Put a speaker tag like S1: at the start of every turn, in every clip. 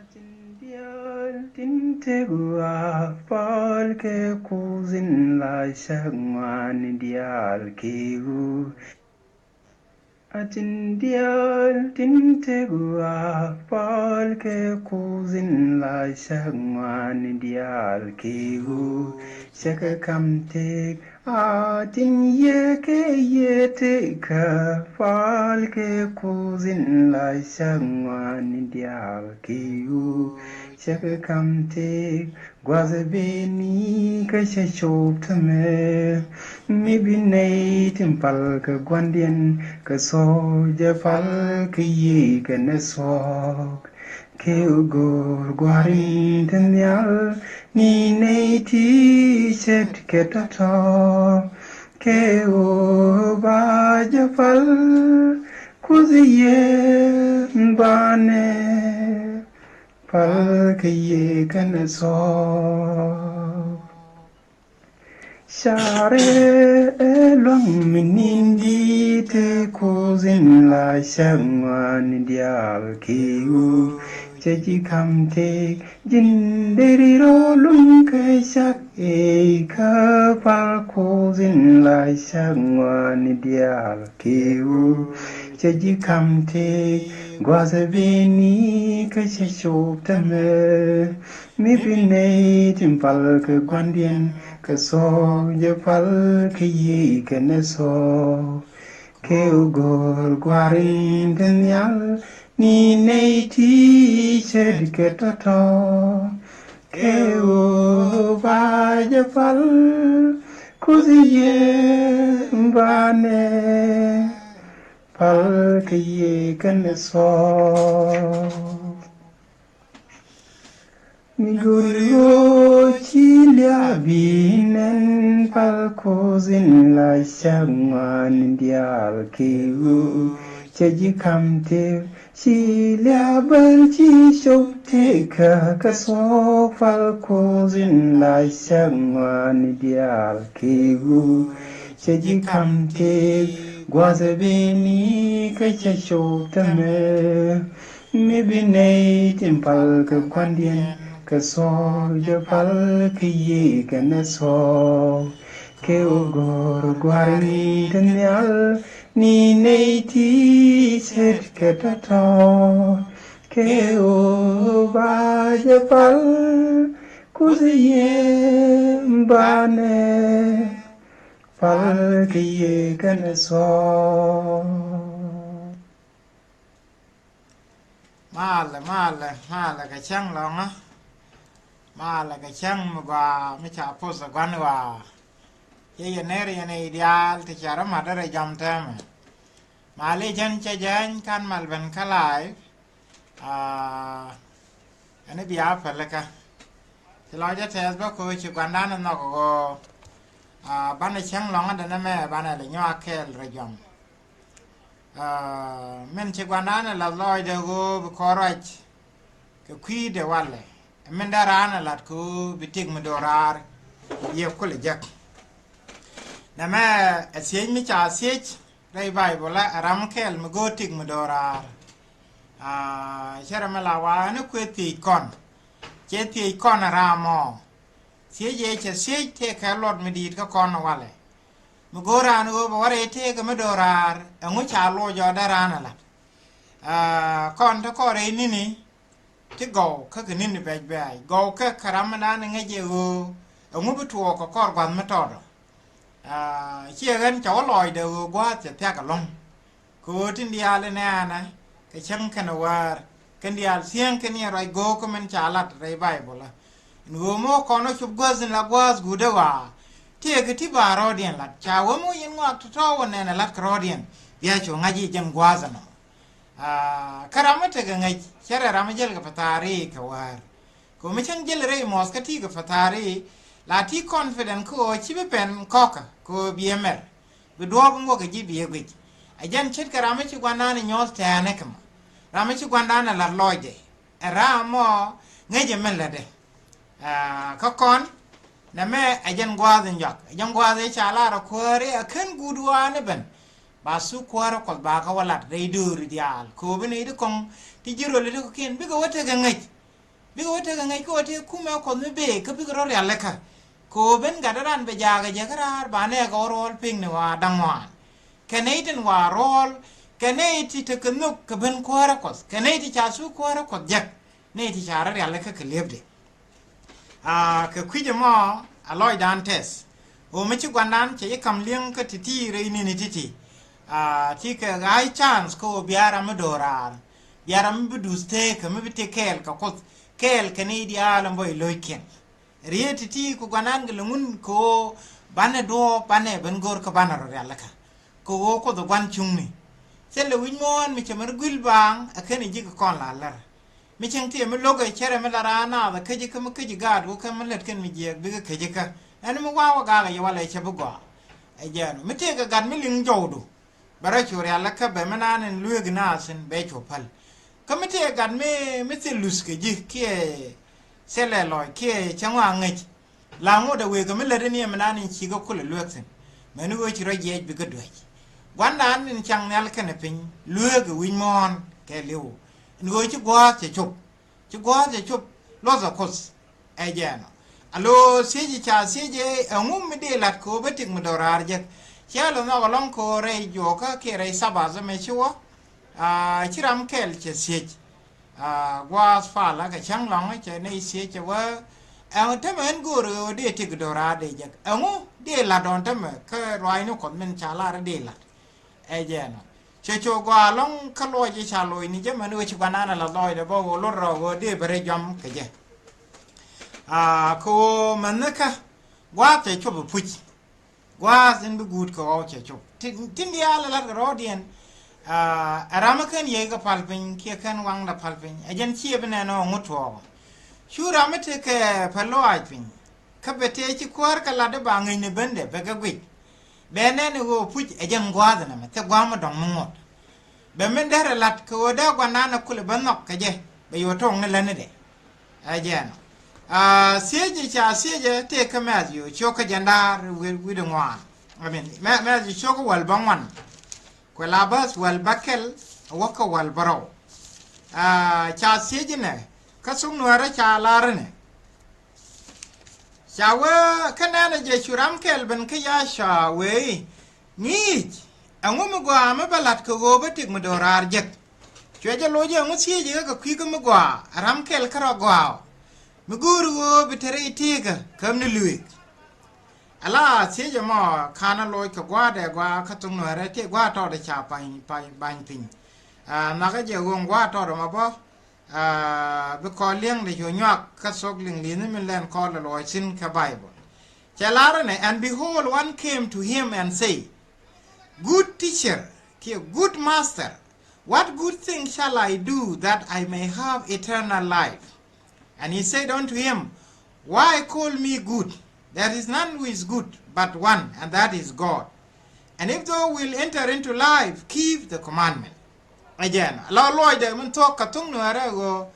S1: Tindial tintegua fal ke kuzin la shangwan dial kiu Atindial tintegua fal ke kuzin la shangwan dial kiu Shaka kamtek atin ye te ka fal ke kuzin la shangwan dial kiu Shaka kamtek gwazabeni ka shashoptame Mibinay timpal ka gwandyan ka soja fal ka ye ka nasok ke ugor gwarin tanyal ni nay ti shet ke tato ke o ba jafal kuziye bane fal ka ye ka nasok Share elong minindi te kuzin la shangwan dial kiu Cheji kamte jinderi rolung ke shak e ka pal kuzin la shangwan dial kiu Cheji kamte gwazabeni ke shashop tame Mi binay timpal ke gwandyan ke so je pal ke ye ke ne so ke ugor gwarin denyal ni nei ti shed ke toto ke u ba je pal kuziye mbane pal ke ye ke ne so Migurio chilia binen palkozin la shangwan dial kiu Cheji kamte chilia balchi shopte ka kaso palkozin la shangwan dial kiu Cheji kamte gwazabeni ka shashoptame Mibinay timpal ka kwandyan ke so je pal ke ye ke ne so ke ugor gwari denyal ni nei ti set ke tato ke o ba je pal kuziye bane pal ke ye ke ne so
S2: mala ka chang long á mala ka chang mà qua mấy cha phô sa quan qua ye nere ye ne ideal te chara madare jam tem male jan cha jan kan mal ben kalai ane bia pelaka te lo ja te ba ko chi quan dan no ko ban ne chang long da na me ban ne nyo akel re jam men chi quan dan la loy de go ko rach ke kui de wale men darana lat ko bitig madorar ye ko le jak na me asien mi cha siech dai bible la ram kel me go tig madorar chera me la wa ne ko ti kon che ti kon ramo sie ye che sie te ka lot me dit ka kon wale me go ran go ba re te ka madorar ngu cha lo jo darana la kon to ko re ni ti go ka ke nin be be go ka karamana ne je go ngu bu tuo ko kor ban ma to chia gan cho lòi đều quáจะแทกลงกูtin dia le na na ke chang kana war kan dia siang kan ya rai go ko men chalat rai bible ngo mo ko no chub gozin la gwaz gu de wa ti ke ti ba rodien la cha wo mo yin ngak to wa ne na lat rodien ya cho ngaji jen gwazano karamata ga ngai shere ramajel ga fatari ka war ko mi chang jel re mos ka ti ga fatari la ti confident ko chi be pen koka ko biemer be do ngo ga ji biye gwi ajan chet ka ramachi gwana ni nyos ta ne kam ramachi gwana na la loje ramo ngeje men la de ka kon na me ajan gwazen jak ajan gwaze chala ra kore akan gudwa ne ben basu kwara ko ba ka wala dai dur dial ko be ne de kon ti jiro le ko ken be ko wata ga ngai bi ko te ngai ko te kuma ko me be ka bi ro ya le ka ko ben ga ran be ja ga je kra ba ne ko rol ping ne wa dangwan keneiten wa rol keneiti te knuk ka ben ko ra ko keneiti cha su ko ra ko jak ne ti cha ra ya le ka klebde ka kwije mo aloy dan test o me chi gwandan che kam lieng ka titi re ni titi ti ka gai chance ko biara me dorar biara me buduste ka me bite kel ka ko kel kenidia lambo loiken riye titi ko gwandan gelungun ko bane do bane ben gor ka bana ro yalla ka ko ko do gwan chungni sele winmon mi chamar gulbang akene ji ko kon la lar mi chang tie me logo chere me la rana da keji ka me keji gad wo ka me let ken mi je bi ka keji ka an mo wa ga ga wala che bu go e jeno mi te ga gad mi ling jowdu bara chore alla ka be mananen lueg na sen be chopal ka mi te gad me te lus ke ji ke sele loy ke changwa ngej la ngo da we ga me le ni mananen chi ga kula lueg sen me nu wo chi ro je bi ga do wanda an chang nal ken pin lueg wi mon ke lew ngo chi gwa che chop lo za kos e jeno alo seji cha seje ngum mi de lat ko betik mo dorar je chalo no long ko re jo ka ke re sabaza me chiwo chiram kel che seji gwa fa la ka chang long che ne seje wa te men guru de tik dorar de je ngu de la don te me ka roi no kon men cha la de la e jeno che cho gwa long ka lo ji cha lo ni je man we chi banana la lo de bo lo ro go de bere jam ke je ko manaka gwa che cho bu puch gwa sin bu gut ko che cho tin dia la ro dien aramakan ye ga palpin ke kan wang da palpin ajen chi bena no ngutwo shura mate ke palo ajpin ka bete chi kwar ka la de bangi ne bende be ga gwi bene ne go puch ajen gwa da na te gwa ma dong ngot be men dare lat ko da gwa nana kule banok ka je be yo tong ne la ne de ajen seje cha seje te ka mazio choka jandar wi de ngwa amen mazio choka wal bangwan ko labas wal bakel waka wal baro cha seje ne ka sung nuara cha larne shawa kanana je churam kel ben ka ya shawe ni angum gwa ma balat ko go betik mo dorar jek chweje loje ngu seje ka kwi ko mo gwa ram kel karo gwa muguru go bitere tiga kamni luik ala seje mo kana loy ko gwa de gwa ka tung nuara te gwa to de cha pan pin na ga je gwa to ma bo be ko liang de yo nyak ka sok ling lin min len ko la loy sin ka bible chalarane and behold one came to him and say good teacher good master what good thing shall I do that I may have eternal life and he said unto him why call me good there is none who is good but one and that is God and if thou will enter into life keep the commandment again la loy de man tok ka tung no ara go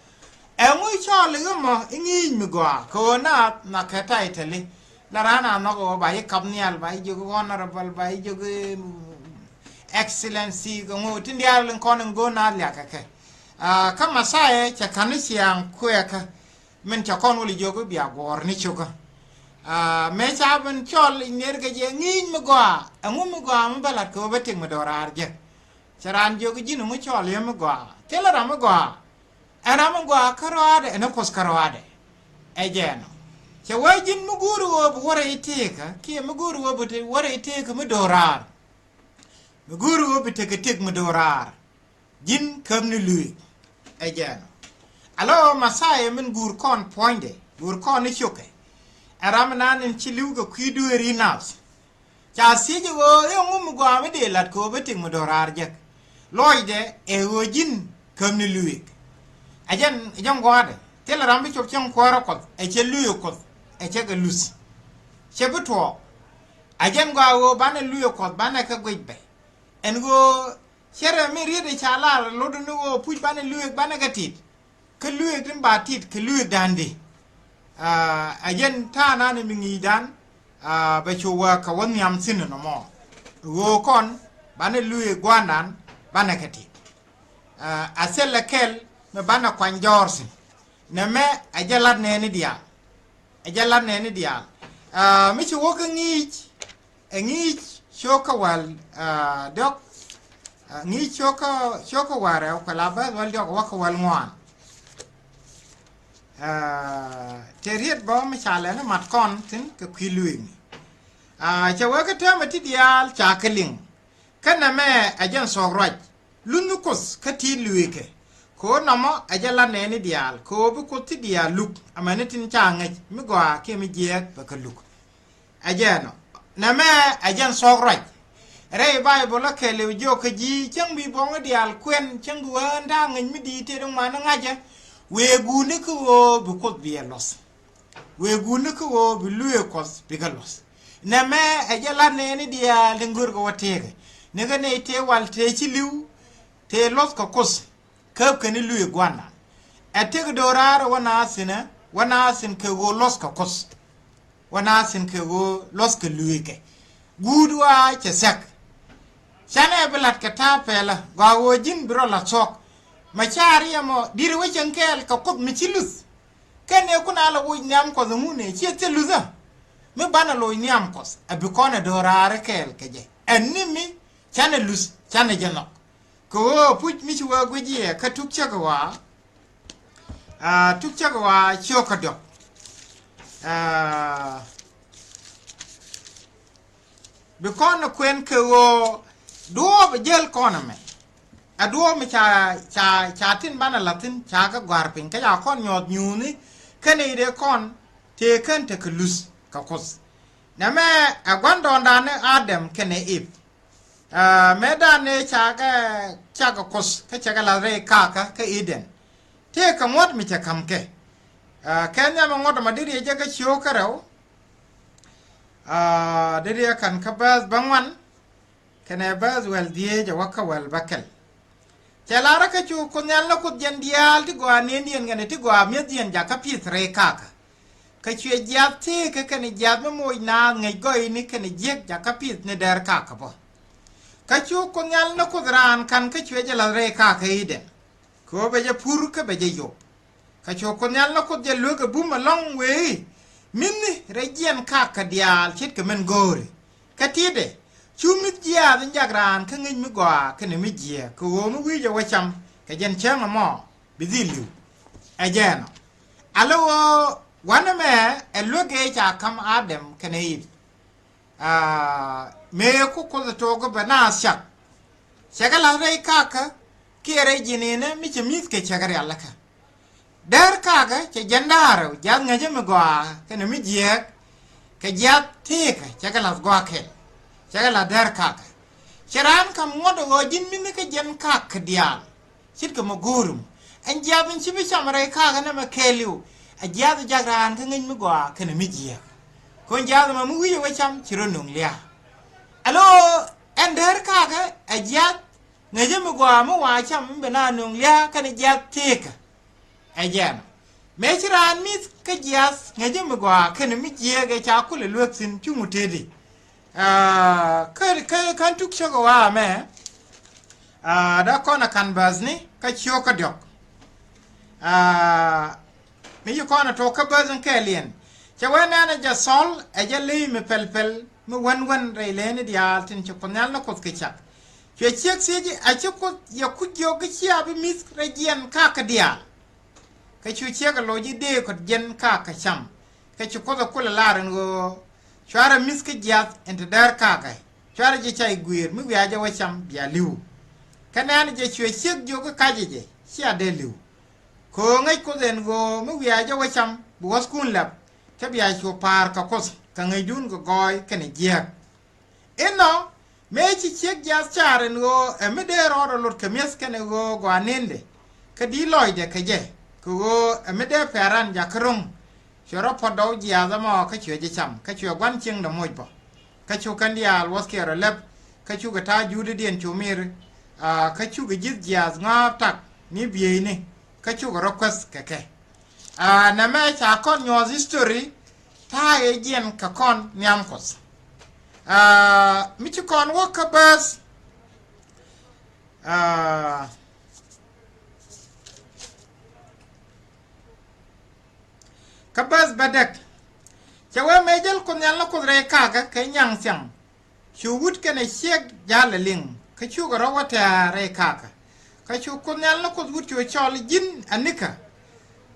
S2: e ngui cho le mo ingi mi go ko na ka tai tele la rana no go ba ye kapnial ba ju go honorable ba ju excellency go ngo tindial ko go na la ka ke kama sae cha kanisiang kueka men cha kon woli jogo bia gor ni chuka me cha ben chol iner ga je ngi mi go ngum mi go am balat ko beting mo dorar je charan jogo jinu mo chol yem go kela ram go ana mo go karade eno kos karade ejeno che wajin mo guru wo wore itika ki mo guru wo bute wore itika mo dorar mo guru wo bute ke tik mo dorar jin kam ni lui ejeno alo masai men gur kon poinde gur kon ni choke aram nanen chilu go kwidu rinas cha sije go yo ngum go am de lat ko beting mo dorar je loide e wojin kam ni lui ajan jam goade tel rambi chop chang kwara ko e che luyo ko e che ga lusi che buto ajan go bana luyo ko bana ka gojbe en go chere mi ride chala lodu no puj bana luyo bana ga tit ke luyo din ba tit ke luyo dande ajan ta na ne mi ngi dan ba chuwa ka won yam sin no mo go kon bana luyo gwanan bana ka tit asel kel me bana kwan jorsi na me ajalat ne ni dia ajalat ne ni dia mi chu wo ka ngi shoka wal dok ngi shoka wara ko la ba wal dok wa ko wal ngwan teriet bo mi chale na mat kon tin ka kwiluing cha wa ka ta mati dial cha keling kana me ajan sogroj lunukos ka ti luike ko namo ajala ne ni dial ko bu ko ti dial luk amane tin cha ngai mi gwa ke mi jek ba ka luk ajano na me ajan sogroj rei bible ke le jo ka ji chang bi bong dial kwen chang bu nda ngai mi di te dong ma na ngaje we gu ni ko bu ko bi los we gu ni ko bi luye kos bi ka los na me ajala ne ni dial ngur ko watege ne ga ne te wal te ci liw te los ko kos kab kan luye gwana ateg dorar wana sin ke go los ko kos wana sin ke go los ke luye ke gudwa ce sak chane belat ka ta pela ga wo jin bro la chok machari mo dir we jankel ka kop mi chilus kene kuna la wo nyam ko zumune ci te luza me bana lo nyam kos abikona dorar kel keje enimi chane lus chane janok ko puch mi chuwa gweji ka tukcha kwa choka dok bikona kwen ko do be jel kona me ado me cha tin bana latin cha ka gwarpin ka ya kon nyot nyuni kane ide kon te kan te klus ka kos na me agwando ndane adam kane ip medane chaga kos ka chaga la re ka eden te ka mod mi ta kamke kenya ma ngod ma diri je ka chiyo karaw diri kan ka baz bangwan kana baz wal die je waka wal bakal chalara ka chu kunyal na kut jandial ti gwa ne ndien ngane ti gwa mi dien ja ka pit re ka chwe jap te ka kan jap mo na ngai goi ni kan jek ja ka pit ne der ka bo kachu kunyal na kudran kan kachwe je la re ka ide ko be je pur ka be je yo kachu kunyal na kud je lu ga bum long we minni regien ka dial chit ka men gore katide chumit dia den jagran ka ngin mi gwa ka ne mi je ko wo mu wi je wacham ka jen chama mo bizilu ajeno alo wana me eluge cha kam adam kanei me ko ko to go bana shak shagala rai kaka kire jinene mi chemis ke chagari alaka dar kaka che jandaro jad ngaje me gwa kene mi je ke jad tika shagala gwa ke shagala dar kaka chiran kam ngodo go jin mi ke jen kaka dial chit ko mo gurum an jabin chibi chamrai kaka na me keliu a jad jagran ke ngin mi gwa kene mi je ko jad ma mu wi we cham chiro nung lia alo ender kaga ajat ngaje mu gwa mu wa cham be na nung lia kan ajat tika ajam me chiran mis ka jas ngaje mu gwa kan mi je ga cha kule luxin chumu tedi kan tuk chogo wa me da kona kan bazni ka choko dok me yu kona to ka bazan kalien chawana na ja sol ajali me pelpel mu wan re lene dia tin choponyal na kot kicha che chek seji a chekot ya kujyo gicha bi mis regien ka dia ka chu chek loji de kot gen ka cham ka chu ko ko laaren go chara mis ke jat ente dar ka chara je chai guir mu ya ja wacham bia liu kana je chu chek jo ka je sia de liu ko ngai ko den go mu ya ja wacham bu was kun lab ta bia chu par ka kos ka ngai dun go goy kene jek eno me chi chek jas charen go me de ro lor kemes kene go anende ka di loide ka je ko me de peran ja krung choro podo ja za mo ka chwe je cham ka chwe gwan ching da moj bo ka chu kan dia was kero lep ka chu ga ta jude den chu mir ka chu ga jit jas ngap tak ni bie ni ka chu ga request keke na me cha kon nyoz history ta egen ka kon nyam kos mi ci kon wo ka bas kabas badak chawa mejel kunyan la kudre kaka kenyang syang chuwut kene shek jala ling ka chu ga rawata re kaka ka chu kunyan la kudwut chu chol jin anika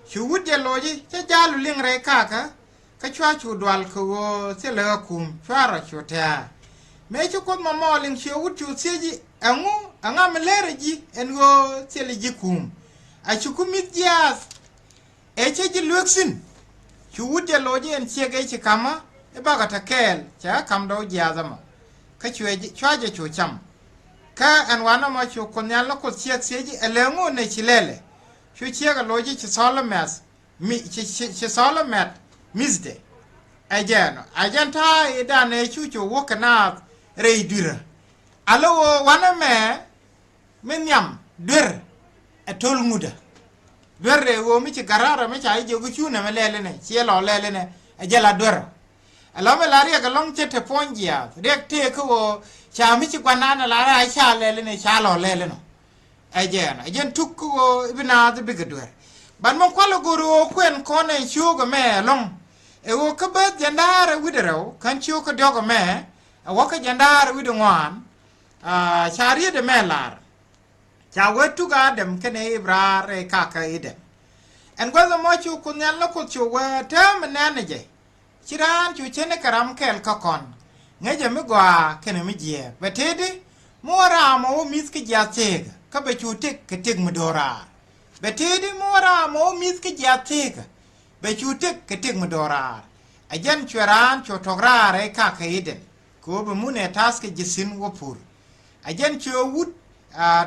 S2: chuwut je loji cha jalu ling re kaka ka chwa chu dwal ko se le kum chwara chu ta me chu kun mamo ling chuwut chu seji angu anga melere ji engo se le ji kum a chu kumit jas e che ji luxin chuwut je loji en chege chi kama e baga ta kel cha kam do jazama ka chwaje chu cham ka an wana ma chu kunyan la ko siek seji elengo ne chilele chu chiega loji chi solomas mi chi solomat misde ajan ta ida ne chu wokana reidura alo wana me menyam dur atol nguda dur re wo mi chi garara me cha je gu chu na melele ne chi lo lele ne ajala dur alo me la ria ga long che te pongia rek te ko cha mi chi kwanana la ra cha lele ne cha lo lele no ajan tuk ko ibina de bigadur ban mo kwalo guru kwen kone chu go me long e wo ka ba jandara widero kan chu ko dogo me wo ka jandara wido ngwan chari de melar cha wetu ga dem kene ibra re kaka ide en gwazo mo chu kunyan lo ko chu wa tam nanaje chiran chu chene karam kel ka kon ngeje mi gwa kene mi je betedi mora mo mis ki jatega ka be chu tik ke tik mudora betedi mora mo mis ki jatega be chu tik ke tik mudora ajan chweran chu tograre ka kaiden ko be mune taske jisin wopur ajan chu wut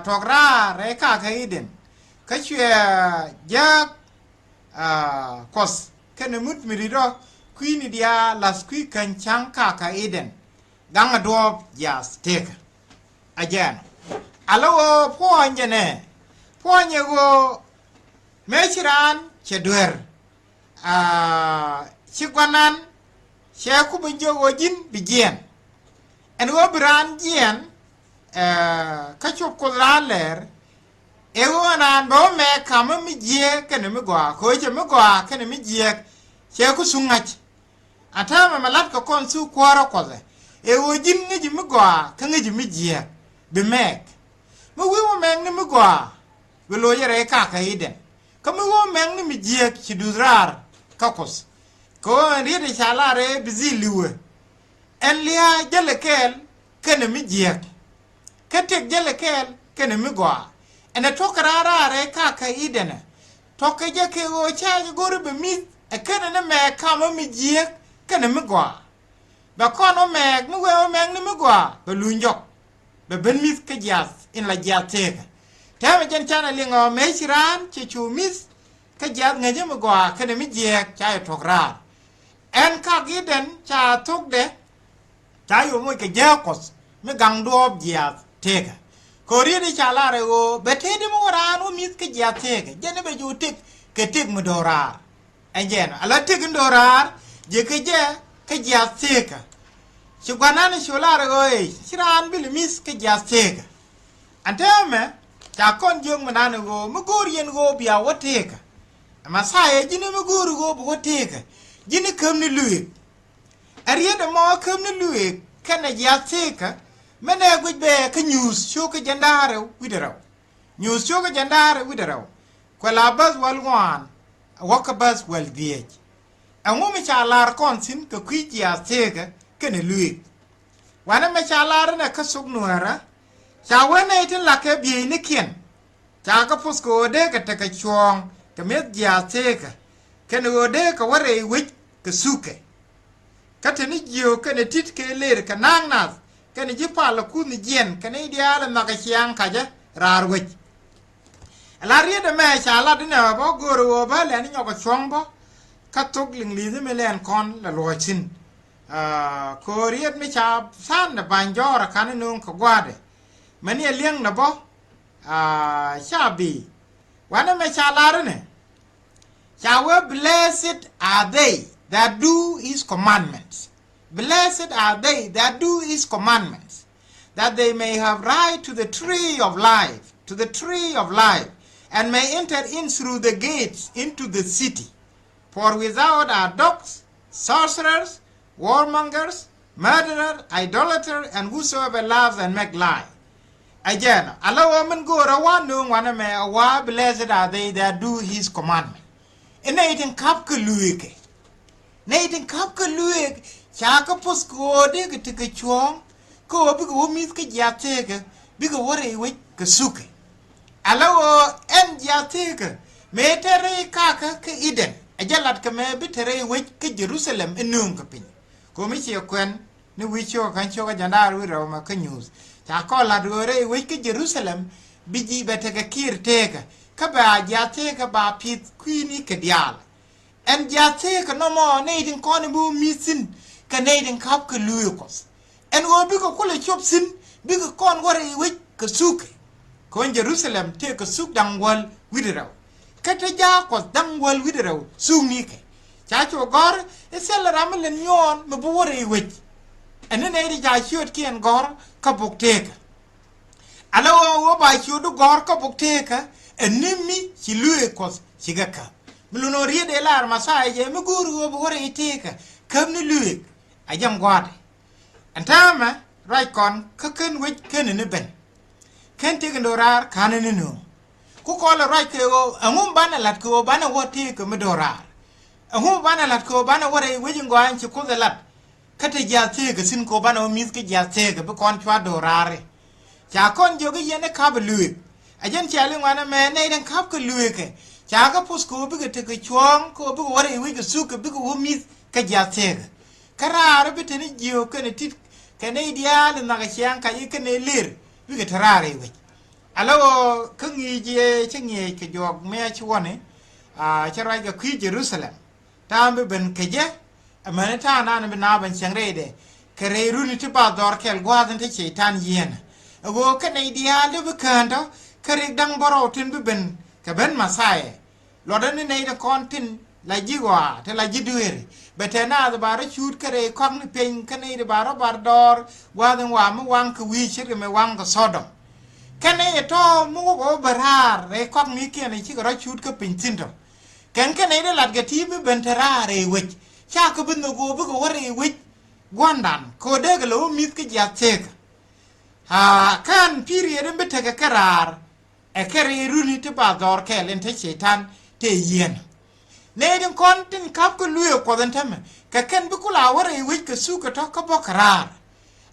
S2: tograre ka kaiden ka chwe jak kos kene mut miriro kwini dia las kwi kan chang ka kaiden ganga dob jas teka ajan alo poanye go mechiran chedwer chikwanan cheku bunjo wojin bijen en go bran jien ka chop ko raler e wonan bo me kam mi je kene mi gwa ko je mi gwa kene mi je cheku sungach atama malat ko kon su kwaro koze e wojin ni ji mi gwa ka ngi mi je be mek mo wi wo meng ni mi gwa be lo yere ka iden ka mo wo meng ni mi je chi duzrar kakos ko ri de chalare biziliwe en lia jelekel kene mi je katek jelekel kene mi gwa ene tokrara re ka iden toke je ke o cha goro be mi e kene ne me ka mo mi je kene mi gwa ba kono me mi we o meng ni mi gwa be lunjok be ben mis ke jas in la jateka tama jen chana lingo me chiran che chu mis ke jas ngaje mi gwa kene mi je cha tokra en ka giden cha tok de cha yo mo ke jakos mi gang dob jas teka kori ni chala re o betede mo ranu mis ke jateka jene be ju tik ke tik mo dorar enjen ala tik dorar je ke jateka chugwanani sholare goy chiran bil mis ke jateka anteme cha kon jong manane go mugur yen go biya woteka ama saye jini mugur go bo woteka jini kamni luye ariye de mo kamni luye kana jateka mene gujbe ka news shoka jandare widero news shoka jandare widero ko la bas wal wan waka bas wal diej angumi cha lar konsin ka kwiji jateka kene lui wana me chalare na kasuk nuara cha wena itin la ke bi ni kien cha ka pusko de ka te ka chong ka met ja teka kene ode ka ware wich ka suke ka te ni jio kene tit ke ler ka nang nas kene jipa la ku ni jen kene ideal na ka chiang ka ja rar wich la rie de me chala de na bo goro wo ba le ni nyoko chong bo ka tok ling li me len kon la lochin koriet mi cha san da banjora kan nun ko gwade mani liang na bo shabi wana me cha larne cha we blessed are they that do his commandments blessed are they that do his commandments that they may have right to the tree of life and may enter in through the gates into the city For without are dogs, sorcerers, warmongers, murderers, idolaters, and whosoever loves and make lie. Again, Allah woman go around no one may awa blessed are they that do his commandment. And Nathan Kapka Luike. Nathan Kapka Luik, Chaka Posco, dig it to get chong, go big woman yatake, big worry with Kasuke. Allah and yatake, metere kaka eden, a jalat kame bitere with Jerusalem in Nunkapin. Committee Quen, no which you can show a janar with Roma news. Chakola dore wiki Jerusalem biji betega kir tega kaba jatega ba pit queenie kadial and jatega no more nading conibu missing Canadian cup kaluyos and will big a kula chop sin big a corn worry wik kasuke kon Jerusalem take a souk down well with it out Kataja was down well with it out soon nike chacho gor is sell a ramel and yon mabore wik and then I shoot key and gore kabuk take. Allow by shoot gore kabuk take and nimmy she luekos shigaka. Meluno read a lar masai, Muguru of what he take, come the luik, a young guard. And Tama, right con, cookin with cannon ben. Can't take an orar, cannon no. Cook all a right go, a moon banner latco, banner what take a medorar. A moon banner latco, banner what a wedding going to call the lap. Kata jatega sin ko bana miski jatega be kon chwa dorare cha kon jogi yene kab luik ajen chali wana me ne den kab ko luike cha ka pus ko be te ko chwong ko be wore wi ko suka be ko mis ka jatega karare be teni jio kene tit kene dial na ga chang ka yikene lir bi ga tarare wi alo kangi je chengi ke jog me chwone charai ga kwi Jerusalem tambe ben keje Amanita na binaban changrede, Kareruni to Bador Kel Guadan to Chaitan Yen. A walk an idea live a candle, Karik Dang Borotin Bibin, Kaben Masai. Lordan in a contin, like Jigua, till I jiduer, but another bar shoot Kare cogni pain, Canada bar bardor, Guadan Wam, one Kawish, and a wang Sodom. Can I at all move over her, a cogni can a cigarette shoot capin tinto? Can Canada like a TV benterare which? Chaka bin the go big worry with Guandan, Codegalo Miski Jatek. Can period and betake a carar, a carry runi to Bador Kel and Tachetan, te yen. Naden content Kapka Luo Quadantam, Kakan Bukula worry with Kasuka talk about carar.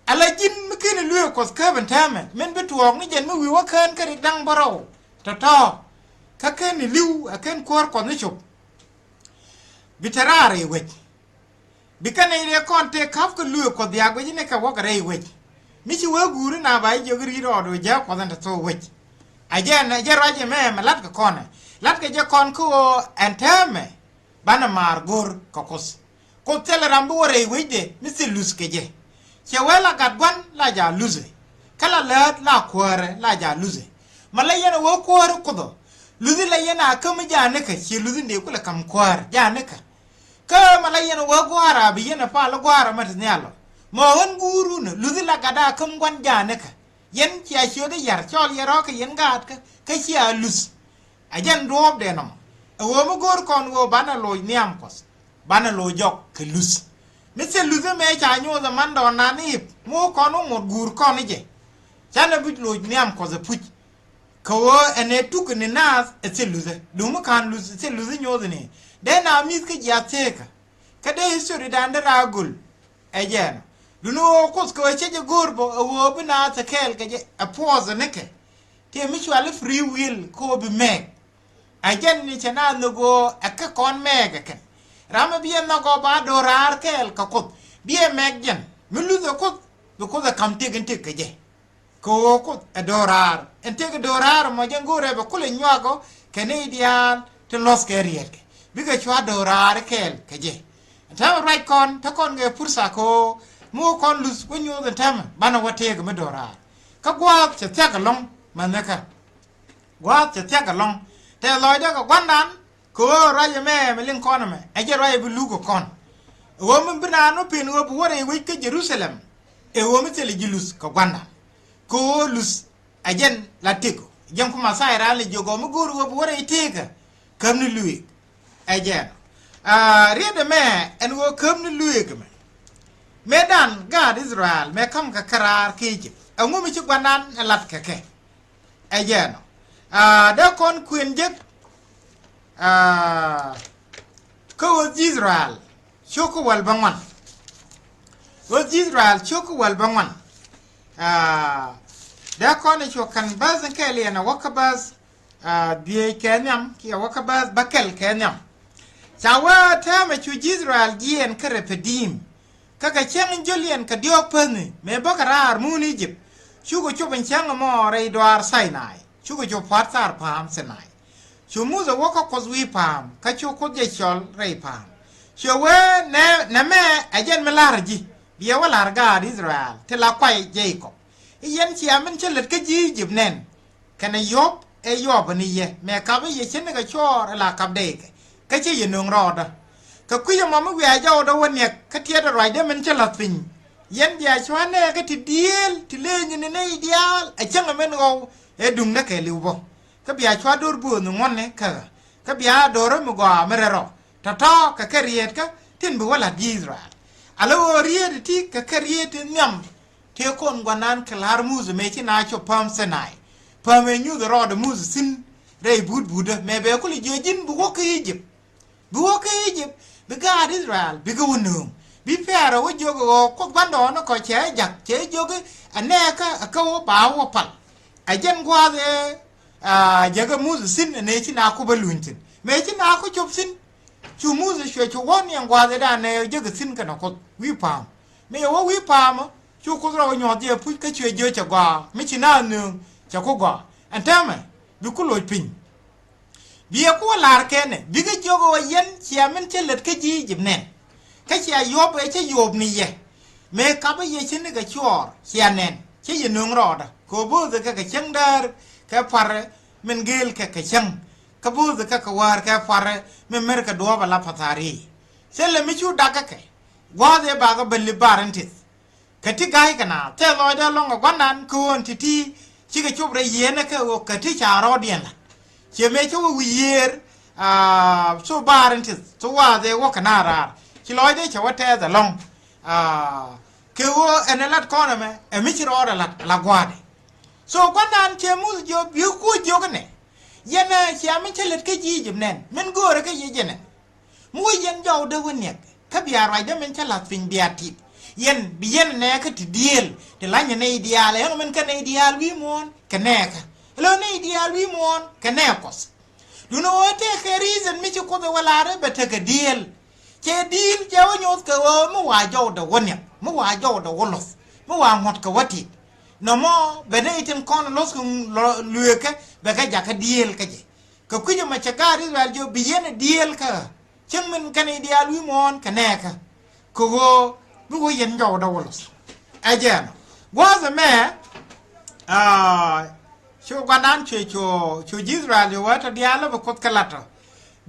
S2: A legend McKinney Luo was curving tam, men between me and we were can carry down borrow. Tata Kakan Liu, a can quark on the shop. Bitterari with. Bikana ile konte kafka luo ko dia go jine ka wokare wech michi we guru na ba jogri ro do ja ko dan to wech ajen na jaraje me malat ka kona lat ka je kon ko antame bana mar gor kokos ko tel rambo re wede misi lus ke je che wela gat gwan la ja luze kala lat la kware la ja luze malaya wo kware kodo luze la yana kam ja ne ka che luze ne kula kam kware ja ne ka ka malayen wa gwara bi yana fa la gwara mat nyalo mo won guru ne luzi la gada kam gwan jane ka yen ci a shoda yar chol yaro ka yen gat ka ci a lus a jan rob de no wo mo gor kon wo bana lo niam kos bana lo jok ka lus mi se luzi me cha nyo da man do na ni mo kon mo gur kon je chana bit lo niam ko za puch ko ene tuk ni nas e se luzi du mo kan lus se luzi nyo ne den a miski jateka kade histori dande ragul ejen duno kos ko cheje gorbo wo bina ta kel ke a pause neke te mutual free will ko bi meg ajen ni chana no go aka kon meg ken rama bi na go ba dorar kel ka ko bi meg jen mulu do ko ko da kam te gen te ke je ko adorar ente dorar mo jangore ba kule nyago Canadian to los keriet biga chwa dorar kel keje ta right kon ta kon ge pursa ko mo kon lus wenyo the tam bana wate ge dorar ka gwa che ta ka long manaka gwa che ta ka long te loy da ka gwandan ko raje me lin kon me aje raje bu lugo kon wo mun bina no pin wo bu wore wi ke Jerusalem e wo mi tele jilus ka gwandan ko lus ajen la tiko jam ko masai ra le jogo mo guru wo bu wore teka kam ni lui ajen เรียนแม่อันว่าเข้มนี่ลุยกันแม่ดันกาดอิสราเอลแม่คำกับคาราคีจิเอางูไม่ชุกวันนั้นหลัดแค่ไอ้เจ้าเนาะเดี๋ยวคนควีนยึดก็ว่าอิสราเอลชั่วก็วันบางวันว่าอิสราเอลชั่วก็วันบางวันเดี๋ยวคนในชั่วกันบาสนั่นแค่เรียนวักบาสดีแค่ยำที่วักบาสบักเกลแค่ยำจะว่าถ้าไม่ช่วยอิสราเอลเยียนก็เรปดีมก็กระเชียงจเลียนก็เดียวเพิ่นนี่แม่บอกกระอาร์มูนอียิปต์ชูก็ชูเป็นเชียงมอไรดวาร์ไซนายชูก็ชูพัดสารพามเสนายชูมูจะว่าก็คอสวีพามก็ชูคดเยชอลไรพามชูเวเนี่ยแม่ไอ้ยันเมลาร์จีเบียว่าลาร์กาอิสราเอลที่ลาควายเจคอบไอ้ยันเชียมันเฉลิดก็จีจิบเน่นแค่ในยบไอ้ยอบนี่เย่แม่กับไอ้ยันเช่นก็ชัวร์ลากับเด็กก็เชี่ยนงรอดก็คุยยังมาเมื่อวานเจ้าดวันเนี่ยก็เทียดอะไรเดี๋ยวมันจะหลับฟินยันเดียชวนเนี่ยก็ทีเดียลทีเล่นยันในเดียลไอ้ช่างมันเอาดุงนักเขลิวบ่ก็เบียชวนดูบุญงอนเนี่ยก็เบียดูรมุกว่าไม่รอถ้าท้อก็แค่เรียนก็ทิ้งบัวหลัดยิสราอะไรว่าเรียนที่ก็แค่เรียนเนี่ยเที่ยวคนกว่านั้นคลาร์มูสไม่ใช่นายชอบพามเสนายพามเมนูเดรอดมูสสินเรย์บูดแม่เบียก็เลยยืนยินบัวก็อียิปต์บัวก็อียิปต์บิกาอิสราเอลบิกวุ่นหงบิเฟียร์ว่าโยกก็บ้านดอนก็เชยจักเชยโยกอันนี้ก็ว่าป่าวว่าพัลไอ้เจนกว่าเนี่ยก็มูสสินเนี่ยที่นาคูบลูนสินแม่ที่นาคูจบสินชูมูสช่วยชูวันยังกว่าเนี่ยเนี่ยก็สินกันนะก็วิพามไม่ว่าวิพามชูก็เราหยอดเดียพูดก็ช่วยเยอะจักว่าไม่ใช่น่าหนึ่งจักก็กว่าอันเท่าไหร่บิกุลอยปิงเบียก็ว่าลาร์แค่เนี่ยบิกโยกว่ายันเชียมันเฉลิดก็จีจิบเนี่ยก็เชียยบไอ้เชียยบนี่เย่เมื่อกับไอ้เชียนี่ก็ชัวร์เชียเนี่ยเชียยืนงรอดก็บูดก็เชียงดาร์ก็ฟาร์มันเกลก็เชียงก็บูดก็วาร์ก็ฟาร์มันเมื่อก็ดัวบลาพัทารีเสร็จแล้วไม่ชูดักก็ว่าเดี๋ยวบางก็เป็นลิบารันทิสก็ที่ไกลกันนะแต่ลอยได้ลงกับวันนั้นคนที่ชิก็ชอบเรียนนะก็ที่ชารอเดียนละเชื่อไหมช่วยวิเยอร์ช่วยบารันทิสช่วยว่าเดี๋ยวว่าขนาดนั้นชิลอยได้ช่วยแท้แต่ลงคือว่าอันนั้นลัดก้อนไหมไม่ใช่รอละกว่าดิส่วนวันนั้นเชื่อมุสโยบิวกูโยกันเนี่ยยันเชื่อไม่ใช่เล็ดก็ยี่จิบเน่นมันกูอะไรก็ยี่เจนมุ้ยยันยาวเดือนเนี่ยข้าบีอะไรเดี๋ยวมันฉลาดฟินเบียทิพยันบียันเนี่ยก็ที่เดียลแต่หลังยันในเดียลแล้วมันก็ในเดียลวิมอนกันแน่ค่ะแล้วในเดียลวิมอนกันแน่กอสดูโน้ตแค่รีซันไม่ใช่คนตัวลาเลยแต่ก็เดียลเจดีลเจ้าโยนก็ว่าเมื่อวานยาวเดือนเนี่ยเมื่อวานยาวเดือนลอสเมื่อวานหมดก็วัดที่น้องมอเบนไอเทมคอนลอสกุเลือกเบก็อยากเดียลก็เจก็คุยจะมาเช็คการิสราเอลบียันเดียลค่ะช่างมันกันในเดียลวิมอนกันแน่ค่ะก็ไม่ว่ายันยาวเดือนลอสไอ้เจ้าว่าจะแม่ช่วงวันนั้นช่วยอิสราเอลว่าถ้าเดียลแล้วก็กลัด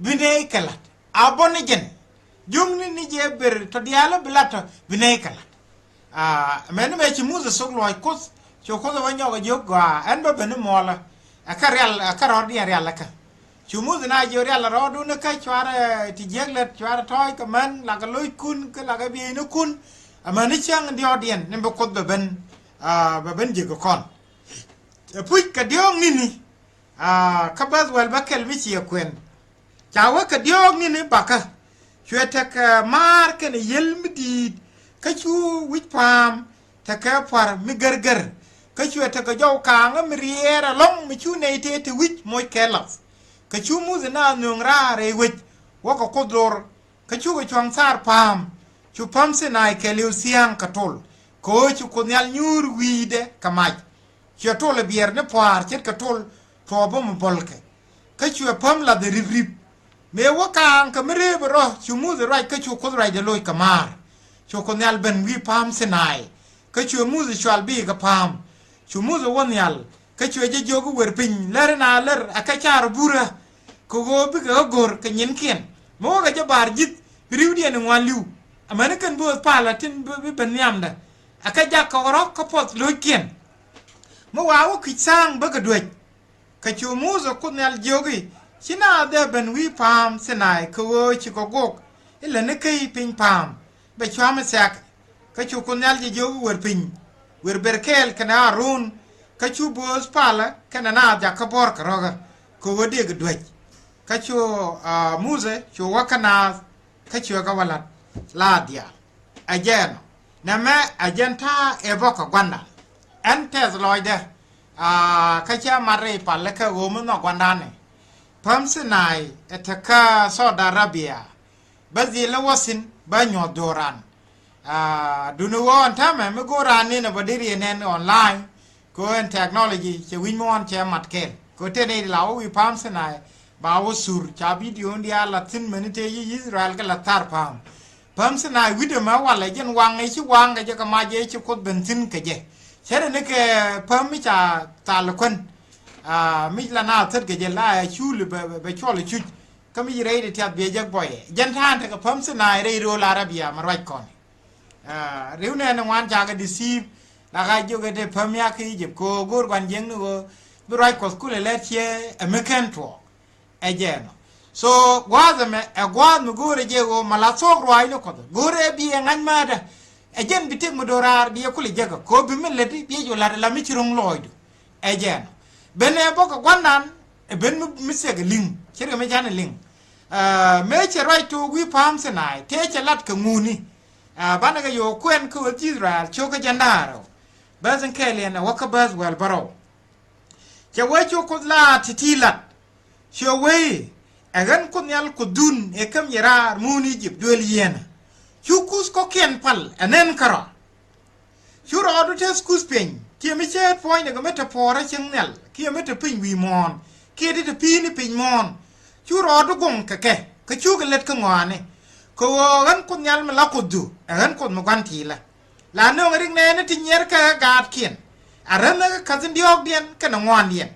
S2: บินเอกลัดอาบอนเจนยุงนี่เจ็บเบอร์ถ้าเดียลแล้วบิลัดบินเอกลัดแม่นี่แม่ชิมูจะส่งลอยคุสช่วยคุสวันยาวก็ยกกว่าอันแบบเป็นมอลอาคาร์ดีเรียลละค่ะชิมูจะน่าเยอะเรียลรอดูนะค่ะชัวร์ที่เยกเล็ดชัวร์ทอยก็มันหลักก็ลอยคุณก็หลักก็บีนุคุณมันนี่ช่างเดียวเดียนนี่บุคคลแบบเป็นเยกก่อนพูดกระเดียงนี่ข้าพเจ้าบักเกลไม่เชียควนจ้าว่ากระเดียงนี่บักกะช่วยทักมาร์กันเยลมดีก็ช่วยวิพามทักฟาร์มิเกอร์ก็ช่วยทักเจ้าคางมิเรียร์ลงไม่ช่วยในเทตวิชมวยแคลฟก็ช่วยมูสนาหนึ่งราเรวิชว่าก็โคตรก็ช่วยช่วงซาร์พามช่วยพามเสนายแคลิวเซียงกระทลก็ช่วยคนยัลยูร์วีเดกามัยช่วยทั่วเลยเบียร์เนี่ยพอร์เช็ดกระทลทั่วบ่มบอลก็ช่วยพามละเดริบเมื่อว่ากางก็ไม่เรียบร้อยช่วยมูสไรก็ช่วยคนไรเดลอยกามาร์ช่วยคนยัลเป็นวิพามเสนายก็ช่วยมูสชวลบีกับพามช่วยมูสวันยัลก็ช่วยจะโยกเวอร์ปิงเลรนาเลอร์อาคาชาร์บูระก็โกบิกก็กอร์ก็ยินเขียนเมื่อก็จะบาร์จิตริวเดียนวันลิวอเมริกันบูสพาลาตินเป็นยามเดอาคาจักก็รอกก็พอดลอยเขียนเมื่อวานว่าคิดสร้างบักด้วยก็ช่วยมูสคนยัลโยกี ชินาเดเป็นวิพามสนายคือชิโกโกกเอเลนเคยพิงพามไปชัวมาแสกก็ชูคนยัลจะโยกเวอร์พิงเวอร์เบอร์เคลคณะรูนก็ชูบัวสปาละคณะนาจากขบอร์กรอกก็วดีกด้วยก็ชูมูเซชูวัคนาก็ชูกวลัดลาเดียอาเจนนั่นแม่อาเจนท่าเอบอกกันนะแอนเทสลอยเดก็เชื่อมาเรย์ปัลและก็โอมันนอกวันนั้นเนี่ยพร้อมสนายเอตคาซาอุดิอาระเบียบัดนี้ละวสินบัญญัติดอรันดูนูวันท่ามันไม่กูรันนี่นะบัดนี้เรียนออนไลน์ก็เอ็นเทคโนโลยีจะวิ่งมันจะมัดเกลก็เทนี่เราวิพามสนายบ่าวสุรชาบิดิโอนเดียลัดสินมันเตยอิสราเอลก็ลัดทาร์พามพร้อมสนายวิดีโอมาว่าเลยยันวางไอ้ชิวางก็จะก็มาเจชิวกดเบนซินก็เจเช่นนี้ก็เพิ่มมิจฉาตาลุคนมิลานาเถิดก็จะไล่ชูหรือไปช่วยหรือชุดก็มีเรื่องที่อาจเบียดบ่อยยันท่านแต่ก็เพิ่มสนายเรื่องโรลาราเบียมาไว้ก่อนเรื่องนี้นวันจากดิซีฟแล้วก็อยู่กันที่เพิ่มยาคีจิบโกกูรวันยังนึกว่าบริษัทสกุลเล็กเชี่ยอเมริกันทัวร์เอเจนต์so ว่าจะมั้ยกว่านูกูเรเจโกมาลาโซกรวยนึกว่ากูเรบีเงินมาเด้เอเจนต์บิดมาดูราร์บีคุลิจักก็บิมันเลดี้บีอยู่ลาลามิชรุงลอยดูเอเจนต์เบนเอบอกว่านั้นเบนมิเสกลิงเชื่อไหมจ๊ะเนี่ยลิงเมื่อเชื่อไรตัววิพามสนายเทเจลัดกับงูนี่บ้านก็อยู่ควนคืออิสราเอลโชกจันดาร์บาสังเคลียนวักบาสเวลบารอจะไว้โชกุลาทิลัดเชื่อไว้กันคนยัลกุดุนเอกมยรามูนิจิบดูเลียนชูคุสก็เขียนพัลอันนั้นคราชูรอดูเทสคุสเป็นเกี่ยไม่ใช่พอยเนี่ยก็ไม่จะพอระเชิงเนลเกี่ยไม่จะพิงวีมอนเกี่ยที่จะพีนี่พิงมอนชูรอดูกงกะแกก็ชูกันเล็ดกันงานเนี่ยก็กันคนยัลมันละกุดูกันคนมากันทีละหลานน้องเรื่องนี้นี่ที่เนียร์ก็กาดเขียนอะไรนั่นก็ขัดสินดีออกเดียนกันงานเดียน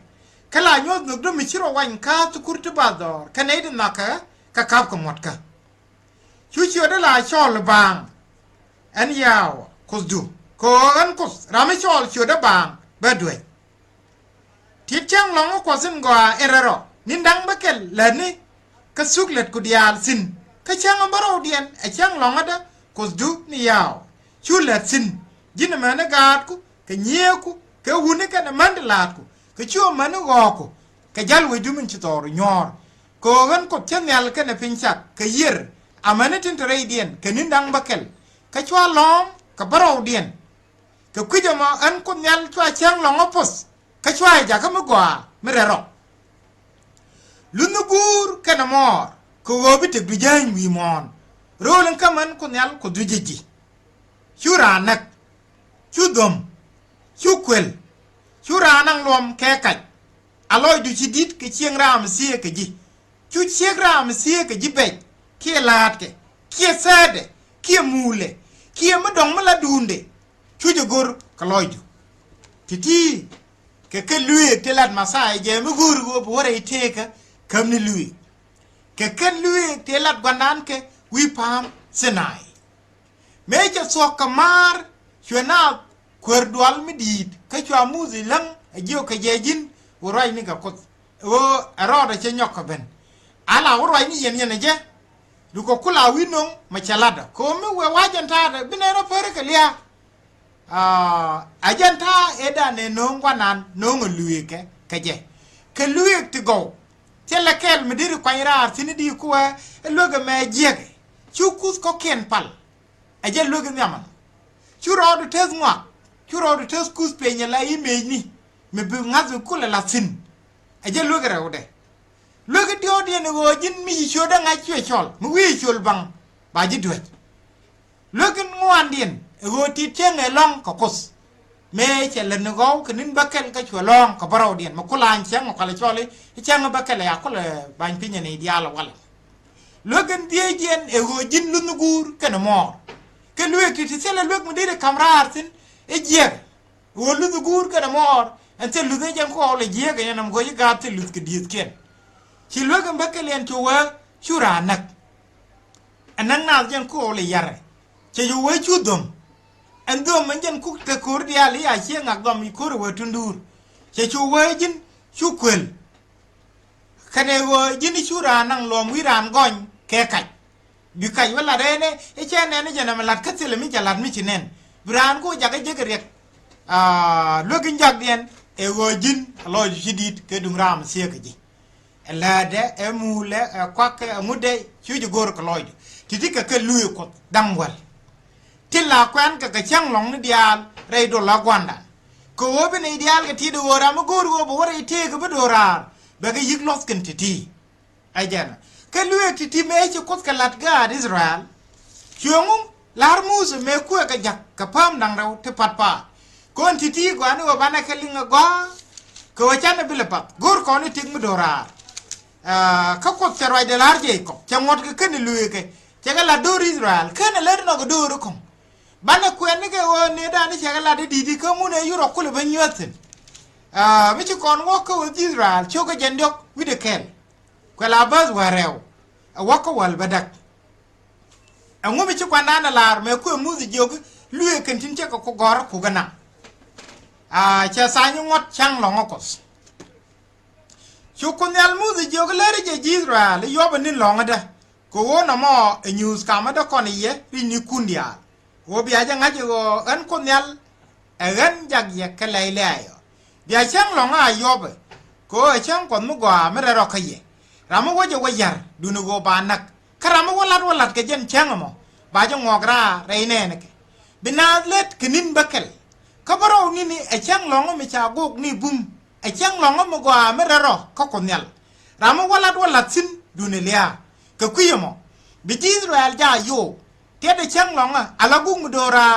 S2: ขลายยอดนึกดูมิชิโรวันข้าตุกุรตบาดอร์กันไอ้ดินนักก็ขับกันหมดกันชูเชื่อได้หลายชอลบางอันยาวคุสดูก็กันคุสรามิชอลเชื่อได้บางเบด้วยที่เจ้าหลงก็สินกว่าเอรอนินดังบักเกลเลนี่ก็สุกเล็ดกุดีอาลสินก็เจ้าอันบาราวเดียนไอเจ้าหลงอะเด้คุสดูนี่ยาวชูเล็ดสินยินมันกาดกูก็เงี้ยกูก็หุ่นกันมันเดลาดกูก็ชัวมันก็กูก็ยัลวิดูมันชิตอร์ยอร์ก็กันก็เช่นยัลกันเป็นชักก็ยืร์อามันนี่ถึงจะเรียดียนก็นินดังบักเกลก็ชัวล้อมก็บาราวเดียนก็คุยจะมาอันคนยัลชัวเชียงหลงอพสก็ชัวจากก็ไม่กว่าไม่ได้หรอกลุนกูร์กันมอร์ก็ว่าบิดดูยังวีมอนโรลังก็มันคนยัลก็ดูจีชูรานักชูดมชูควิลชูรานังลมแค่ไก่อร่อยดูชีดิดก็เชียงรามเสียก็จีชูเชียงรามเสียก็จีเป็ดเขี้ยลาดก็เขี้ยเสดเขี้ยมูเลเขี้ยมะดองมะละดูนเดชูจะกูร์ก็ลอยดูทีก็ลุยเทลัดมาใส่เจมกูร์ก็บัวไรเทก็คำนี้ลุยก็ลุยเทลัดกว่านั้นก็วิพามเสนายเมื่อจะสวกกมาร์ชวนาขวดดวลไม่ดีก็ชัวมูสิลังเยี่ยวก็เยินวัวไรนี่ก็รอดจะยกกับเป็นอะไรวัวไรนี่ยันนะเจ้ดูก็คุลาวินงมาเชลัดก็ไม่เวว่าจันทาบินเอร์เฟอร์กันเลียอาจันทาเอดานนงวันนั้นนงลุยก็เจ้ก็ลุยติโกเจ้าละแค่ไม่ได้รู้ความยากสินดีกว่าลูกแม่เจี๊ยกชูคุสก็เขียนพัลไอ้เจ้าลูกเนี่ยมันชูรอดูเทสงวชูรอดูเทสคุสเป็นยังไงอีเมย์นี่ไม่เป็นงั้นสุกุลละสินไอ้เจ้าลูกอะไรวะเด้ลูกที่อดีตก็ยินมีชัวดังไงช่วยชอลมึงวิ่งชอลบังบาจิตด้วยลูกงวนเดียนก็ที่เชียงไอ้ล่องก็คุสเมย์เชลล์นึกเอาคืนนี้บักเกลก็ช่วยล่องก็บาราวเดียนมาคุลานเชียงมาคุลาชอลเลยเชียงบักเกลอยากคุลบังพิญญาในเดียร์ละวันลูกเดียเจียนก็ยินลุนกูร์กันมอก็ลูกที่เชลล์ลูกมันได้คำราสินเอเจียก็ลุนกูร์กันมออันเชลล์ลูกยังก็เอาเลยเจียกันยังนำก็ยังกาบเชลล์ลูกก็ดีสเกนชิลูกบักเกลยันชัวชูรานักอันนั้นน่าจะยังก็เอาเลยยาร์เชยูเวชูดมอันดมมันยังคุกตะคูร์เดียลีอาเชียงอักดอมมีคูร์เวทุนดูร์เชชูเวจินชูควิลข คะแนนว่ายินดีชูรานั่งลมวิรานก้อนแค่ไก่บิไก่เวลาเรนไอ้เช่นนั้นจะนำมาลัดคัดเสลมิจะลัดมิชินเนนวิรานกูอยากให้เจอเรียกลูกินจากเดียนว่ายินลอยชีดิตเกิดดุงรามเสียกันจีลาเดมูเลควักมุดเดชูจะโกรกลอยที่ที่ก็ลุยกดดังวัลที่ลาควันก็ช่างหลงนิดเดียลเรย์ดอลลากวันดันก็ว่าเป็นอีเดียลก็ที่ดูรามกูรู้ว่าไอ้เท่ก็ไม่ดูราเบกยิกลอสกันที่ไอ้เจนก็ลุยที่ไม่ใช่กดกันลัดกาดอิสราเอลช่วงลาร์มูสเมคุยกับจักกับพามดังเราที่ปัดป่าก่อนที่กว่านี่ว่าบ้านนักลิงก็ก็ว่าฉันเป็นแบบกูรู้ก่อนนี่ทิ้งไม่ดูราเขากดจะรอยเดลาร์เจก็จะหมดก็ขึ้นลุยกันจะกันลัดดูอิสราเอลขึ้นเล่นนกดูรุกงบ้านนักเวนนี่ก็ว่าเนี่ยด้านนี้จะกันลัดดีๆเขามุ่งในยุโรปก็เลยเป็นยัดสิไม่ใช่ก่อนว่าเขาอิสราเอลช่วยกันยันยกวิดีเคลก็ลาบัสวาเรวว่าเขาวัลบัดกงูไม่ใช่ก่อนนั้นลาร์เมื่อคุยมุสยิมลุยกันทิ้งเจ้าก็กอร์คู่กันนะเชื่อสายงดช่างหลงอกสชุกคนยัลมุสยิมก็เลยจะอิสราเอลยอบันนี่หลงอ่ะเด้ก็ว่าน้ำมันนิวส์กามาดก่อนนี้รีนิคุนเดียว่าเบียจังงั้นจะอันคนยัลอันจากยักษ์เลยเลยเบียช่างหลงอ่ะยอบก็ช่างคนมุกว่าไม่ได้รอใครรามุว่าจะวายร์ดูนึกว่าบ้านนักคารามุว่าลัดกันยันช่างมั้งบ้าจงงอกราไรเน่นักบินาเล็ดกินินบักเกลเขาบอกว่านี่ไอ้ช่างหลงไม่ชาบุกนี่บุ้มไอ้ช่างหลงมุกว่าไม่ได้รอเขาคนยัลรามุว่าลัดสินดูนี่เลียก็คุยมั้งบิจิสราเอลจ้าโย่เทียดไอ้ช่างหลงอาลากุ้งโดรา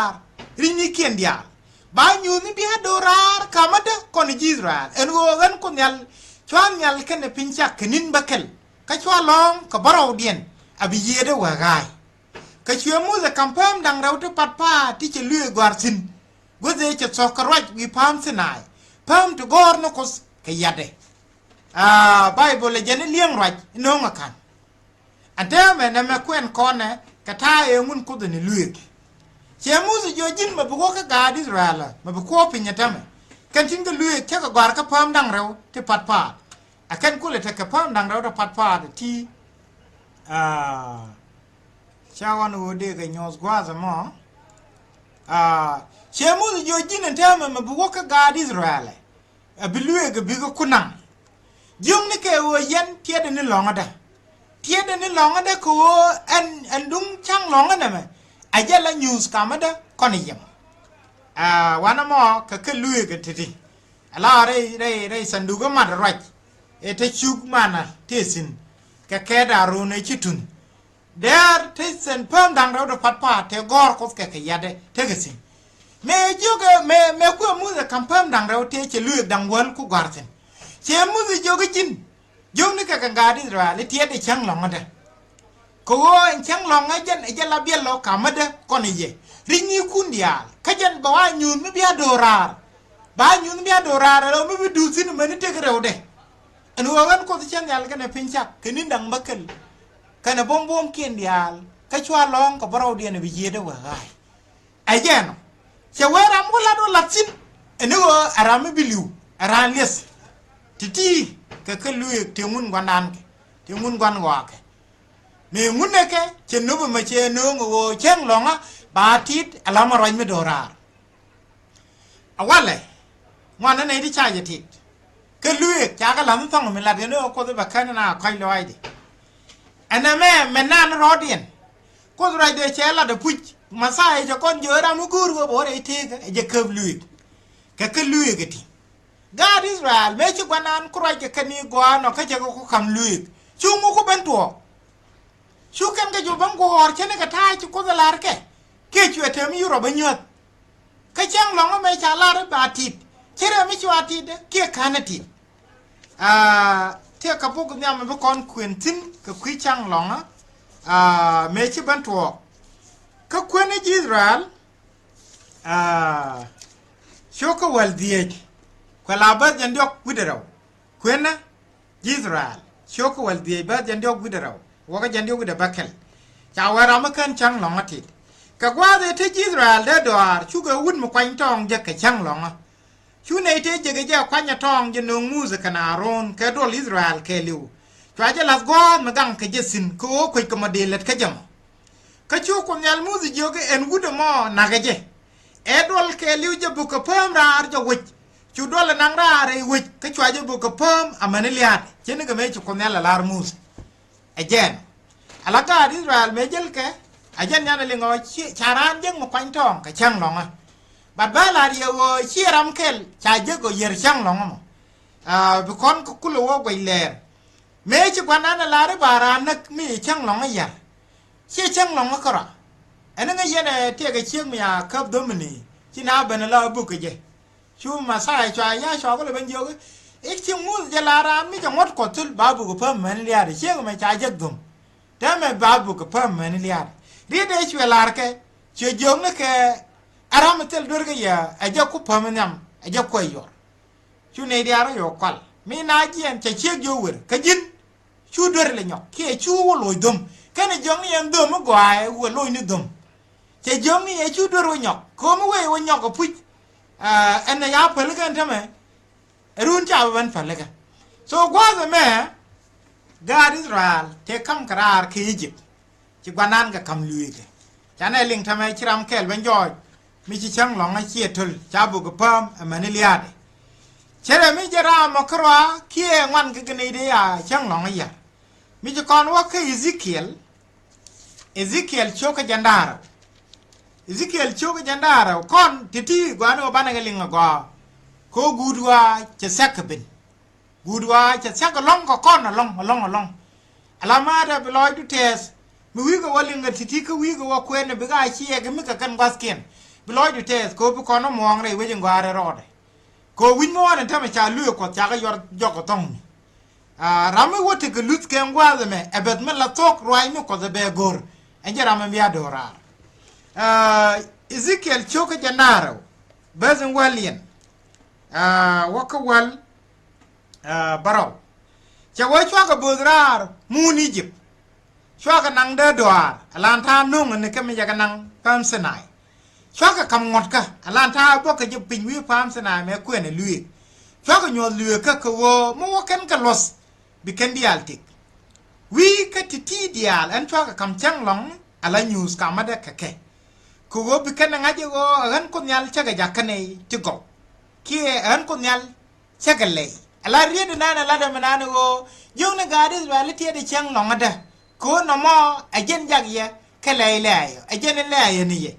S2: รินิเคียนเดียบ้านอยู่นี่เบียโดราคามาเดคนอิสราเอลว่ากันคนยัลชวนยัลกันเป็นชักขนินบักเกลก็ชวนลองก็บาราวเดียนอภิเยดว่าไงก็ชวนมูสกัมเพมดังเราที่ปัดป้าที่จะเลือกกวาดสินก็จะสอกรอยวิพามสนายเพิ่มตัวกอร์นกสขยัดเดไบเบิลจะนี่เลี้ยงไรน้องกันอันเดิมเนี่ยแม่ควนคอนนะกระทายงุนกุดนี่เลือกเชื่อมูสโยจินมาบุกก็กาดิสราเอลมาบุกว่าเป็นยังไงกันจริงก็เลือกแค่กับกวาดก็เพิ่มดังเราที่ปัดป้าอากันกูเลยถ้ากับเพิ่มดังเราที่ปัดป้าที่ชาวนูเด็กยอสกว่าสมองเชื่อมูสโยจินอันเดิมมาบุกก็กาดิสราเอลบิลูเอกบิกก็คุณนังยุ่งนี่แกว่ายันเทียดนี่หลงอ่ะเด้เทียดนี่หลงอ่ะเด้ก็อันดุงช่างหลงอ่ะนะมั้ยไอ้เจ้าละนิวส์กามาเด้ก่อนยังวันนั้นมั้งก็คือลุยกันทีอะไรได้สันดูก็มาดรักเทชุกมานะเทสินก็แค่ดารุในชิตุนเดี๋ยวเทสินเพิ่มดังเราได้พัดผ่าเทกอร์ก็แค่ยัดเด้เทกสินเมื่อจุกเมื่อคุยมูสคำเพิ่มดังเราเทจะลุยดังวันกูกอร์สินเชื่อมูสจุกจินยุ่งนี่ก็กังกาดิสราเทียดได้ช่างหลงอ่ะเด้ก็ช่างหลงไอ้เจ้าละเบียร์เราขามาเด้ก่อนนี้ริญิคุนเดียขยันบอกว่ายูนไม่เบียโดราบ้านยูนไม่เบียโดราเราไม่ไปดูสินมันนี่เด็กเราเด้อันว่ากันก็จะช่างยาลกันเนี่ยพิชักคืนนี้ดังบักเกิลกันเนี่ยบอมเกียนเดียลก็ชัวร์ลองกับเราเดียนวิเยดว่าไงไอ้เจ้าเนาะเชื่อว่าเราไม่ละโดนลัดสินอันนี้ว่าเราไม่บิลิวเราเลี้ยสที่ก็คือลุยที่งุนกวนนันที่งุนกวนกว่ามีงุนเนี่ยแค่เช่นนู้นไม่เช่นนู้นก็เช่นหลงอ่ะบาทิดเรามารอยไม่โดราเอาว่าเลยวันนั้นไอ้ที่ชายจะทิดก็ลุยจากหลังต้องมันละเดี๋ยวนี้ก็จะแบบแค่นั้นคอยลอยดิอันนั้นแม่นานรอเดียนก็จะไรเดี๋ยวเช้าละเดี๋ยวพูดมาใส่จะก้อนเยอะเราไม่กูรู้ว่าบอกไอ้ที่จะเคิร์ฟลุยก็คือลุยกันทีกาดิสราเอลไม่ใช่กว่านั้นใครจะคันนี้กว่าเนาะเขาจะก็คำลุยชูงูก็เป็นตัวชูกันก็อยู่บางกอร์เช่นกับท้ายชูก็จะลาร์แกช่วยเธอไม่อยู่หรอกบัญญัติก็ช่างหลงไม่ใช่ลาร์บาทิดเชื่อไม่ชัวร์ทิดเกี่ยขานทิดเที่ยวกับพวกเนี่ยมันเป็นคนขวนทิ้งกับคุยช่างหลงไม่ใช่บันตัวก็ควรในอิสราเอลชูก็วัลดีควลาบัดยันดอกวิดเราควรนะอิสราเอลชูก็วัลดีบัดยันดอกวิดเราว่าก็ยันดอกวิดบักเกลชาวรามากันช่างหลงทิดก็ว่าเดี๋ยวที่อิสราเอลได้ดอร์ชูก็วุ่นมาควันทองจะกับช่างหลงชูในที่จะกับเจ้าควันทองจะนงมูสขนาโรนแค่ดอลอิสราเอลแค่ลิว chwa je las god magang ke jesin ko ko ko modelet ka jam ka chu ko nyal muzi joge en gude mo nagaje edol ke liuje bu ko pam rar jo wich chu dol nang rare wich ka chwa je bu ko pam amane liat chen ga me chu ko nyal lar mus ejen alaka Israel me jel ke ajen nyana le ngo chi charan jeng mo kwan tong ka chang longa bad bala ri wo chi ram kel cha je go yer chang longa mo bu kon ko kulo wo go ler me chi kwanana lare bara nak mi chang longa ya chi chang longa kora ene nga yene te ga chi mi ya kap do mini chi na ben la bu ke je chu ma sai cha ya sho ko le ben jo e chi mu je lara mi ja ngot ko tul babu ko pam men liya de chi ma cha je dum dame babu ko pam men liya ri de chi lar ke chi jong ne ke aram tel dur ga ya aja ku pam nyam aja ko yor chu ne dia ro yo kwal mi na jien che chi jo wer ka jin chu dur le nyok ke chu wo loy dum ke ne jong yen dum mo gwa wo loy ni dum che jong ni e chu dur wo nyok ko mo we wo nyok ko pu en na ya pel ga ntame run cha ban fa le ga so gwa the me God Israel te kam karar ke Egypt ci gwanan ga kam luye ke chane ling tame chiram kel ben joy mi ci chang long a chietul chabu ga pam amani liade chere mi jara makrwa kie ngwan ke gene de ya chang long ya mi ci kon wa ke Ezekiel choka jandara kon titi gwano banaga linga go ko gudwa ci sakabin gudwa cha saka long ko kon long alamada beloy du tes mi wi go walinga titi ko wi go kwene be ga chi e mi ka kan basken beloy du tes ko bu kono mo ngre we ngare rode ko wi mo na tama cha lu ko cha ga yor jogo tong rami wote ko lut ke ngwa me ebet me la tok roi no ko de be gor enjera me biya dora Ezekiel choka janaro bazin walien waka wal baraw cha wa chwa ga bodrar mun Egypt chwa ga nang de doar alanta nung ne kam ya ga nang pam senai chwa ga kam ngot ka alanta bo ka je pin wi pam senai me ku ne lui chwa ga nyol lui ka ko wo mo ken ka los bi ken dial tik wi ka titi dial an chwa ga kam chang long ala news ka ma de ka ke ko wo bi ken nga je go an ko nyal cha ga jakane ti go ki an ko nyal cha ga le ala riede nana la da manana go jong na gadis waliti de chang longada ko no mo ajen jagye kale layo ajen layo ni ye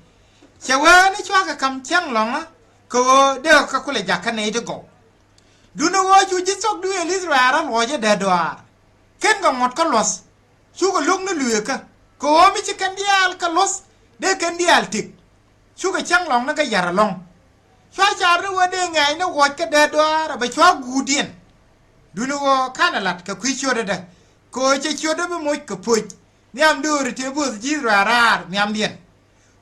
S2: chawa ni chwa ka kam chang longa ko de ka kule jakane de go duno wo ju jisok du Israel lo je de doar ken go ngot ka los chu go lung no luye ka ko mi chi kan dial ka los de kan dial tik chu ga chang long na ga yara long chwa char no de ngai no wo ka de doar ba chwa gudien duno wo kana lat ka kwi chode da ko che chode be mo ka puj niam dur te bu ji rarar niam dien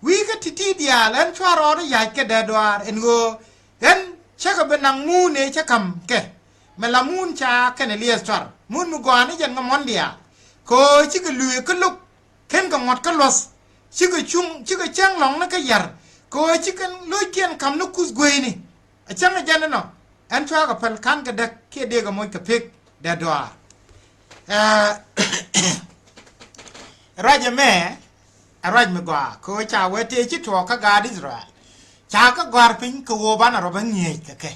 S2: wi ka titi dia lan chwaro ro ya ke da doar en go gan chaka benang mu ne chakam ke mela mun cha kene lies char mun mu gani jan ngamon dia ko chi ka lu ka luk ken ka ngot ka los chi ka chung chi ka chang long na ka yar ko chi kan lo kien kam no kus gweni a chang jan no an chwa ka pal kan ka dak ke de ga mo ka pik da doar raja me araj me gwa ko cha wete chi to ka ga Israel cha ka gwar pin ko wo bana ro ban nye ka ke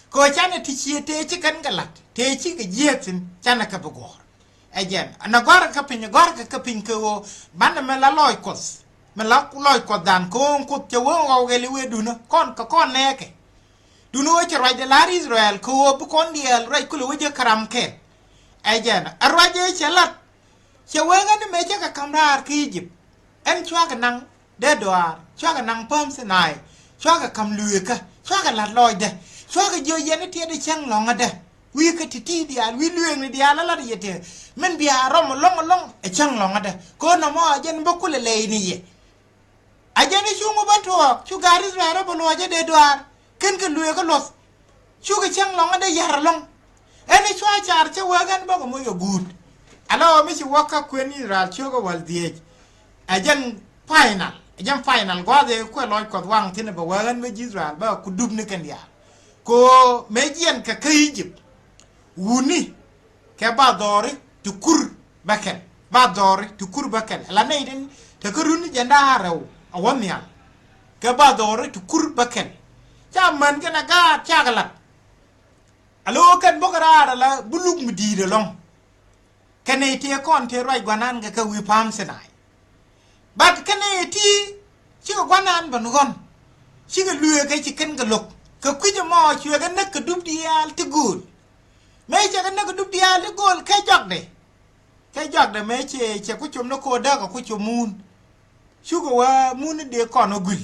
S2: ko cha ne ti chi te chi kan galat te chi ga yetsin cha na ka bugor ejen ana gwar ka pin ko wo bana me la loy kos me la loy ko dan ko che wo ge li we du no kon ka kon ne ke du no che raj de la Israel ko wo bu kon diel raj ko wo je karam ke ejen arwaje che lat che we ga ne me che ka kamrar ki Egypt en chwa ka nang de doar chwa ka nang pom senai chwa ka kam luye ka chwa ka lat loy de chwa ka jo yen ti de chang long de wi ka ti dia wi luye ni dia la yete men bia rom long e chang long de ko no mo ajen bokule le ni ye ajen chu mo banto chu garis ra bo lo je de doar ken ka luye ka los chu ka chang long de yar long eni chwa char che wa gan bo mo yo good ala mi chi waka kwen Israel chu ka wal die ajen final gwaze ko loy ko wang tin ba wagan me Israel ba ku dub ne kan ya ko me jien ka Egypt wuni ke ba dori tukur bakel ba dore tukur bakel la nei den te kurun janda raw awamial ke ba dore tukur bakel cha man kana ga chagalat alo kan bokara la buluk mudi de long kene ti kon te roi gwanan ga ka wi pam senai bat kene ti chi gwanan ban gon chi ga luye ga chi ken ga lok ka kuje mo chue ga nak dub dial ti gul me che ga nak dub dial ti gul ke jok de me che ku chum no ko da ka ku chum mun chu ga wa mun de kon ogul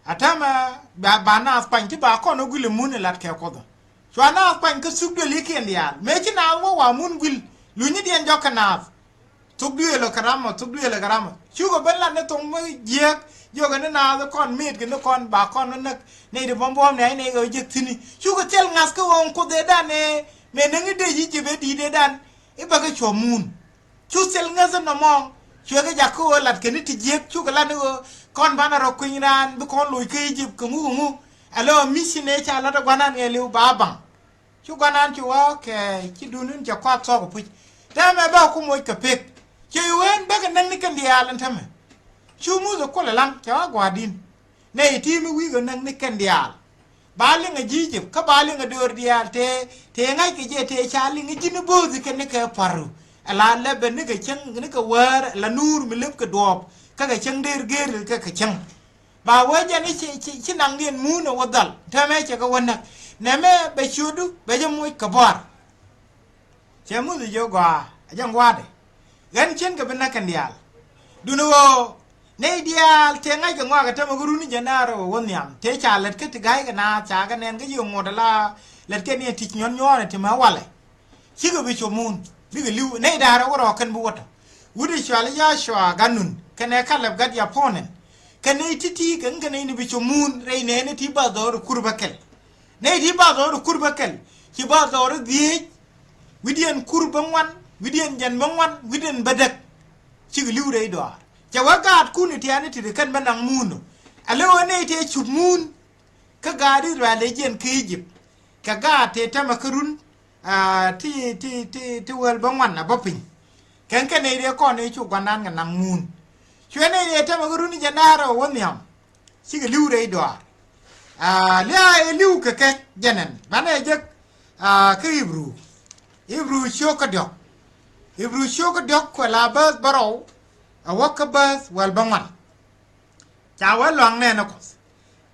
S2: atama ba na pan ti ba kon ogul mun lat ke ko do chwana pan ka suk de liken dial me chi na wa mun gul lu ni den jok na tuk duye lo karama chugo bella ne tong me jek yoga ne na the kon meet ke no kon ba kon ne ne de bom ne go jek tini chugo tel ngas ko on ko de dan ne me ne ngi de ji be di de dan e ba ga chomun chu sel ngas no mo chugo ja ko lat ke ni ti jek chugo la ne kon ba na ro kuinan bu kon lu ke ji ko mu alo misine cha la da gwanan e liu ba bang chugo nan chu wa ke chi dunun ja kwa so ko pu ta me ba ku mo ke pek che wen ba kan nan kan dia lan tame chu mu zo ko lan cha gwa din ne ti mi wi go nan kan dia ba le nga jije ka ba le nga dor dia te ngai ke je te cha li nga jinu bo zi kan ne ka paru ala le be ne ga chen ne ka war la nur mi lep ka dop ka ga chen der ger ka chen ba wa ja ni chi nang dien mu no wadal ta me che ka wona ne me be chudu be je mu ka bar che mu zo gwa ajang wa de gan chen ga bena kan dial duno ne dial te ngai ga ngwa ga ta maguru ni janaro wonyam te cha let ke ti gai ga na cha ga nen ga yo modala let ke ni ti nyon nyon ti ma wale chi ga bi chomun bi ga liu ne da ro kan bu wata wudi shwala ya shwa ganun kane kalab gad ya ponen kane titi kan kane ni bi chomun re ne ti ba do kurbakel ne ti ba do kurbakel ki ba do di widian kurbangwan widian jan mangwan widian badak ci liu re do ca wagat kuni ti ani ti kan banang muno ale one te chumun ka gadi rale jen kijip ka ga te tamakarun ti wel bangwan na bopin kan kan ne de ko ne chu gwanan ga nang mun chwene ne tamakarun janara wonyam ci liu re do le liu ka ke janan bana jek ka ibru shoka dok ko la bas baro a waka bas wal bangwan cha wa long ne na ko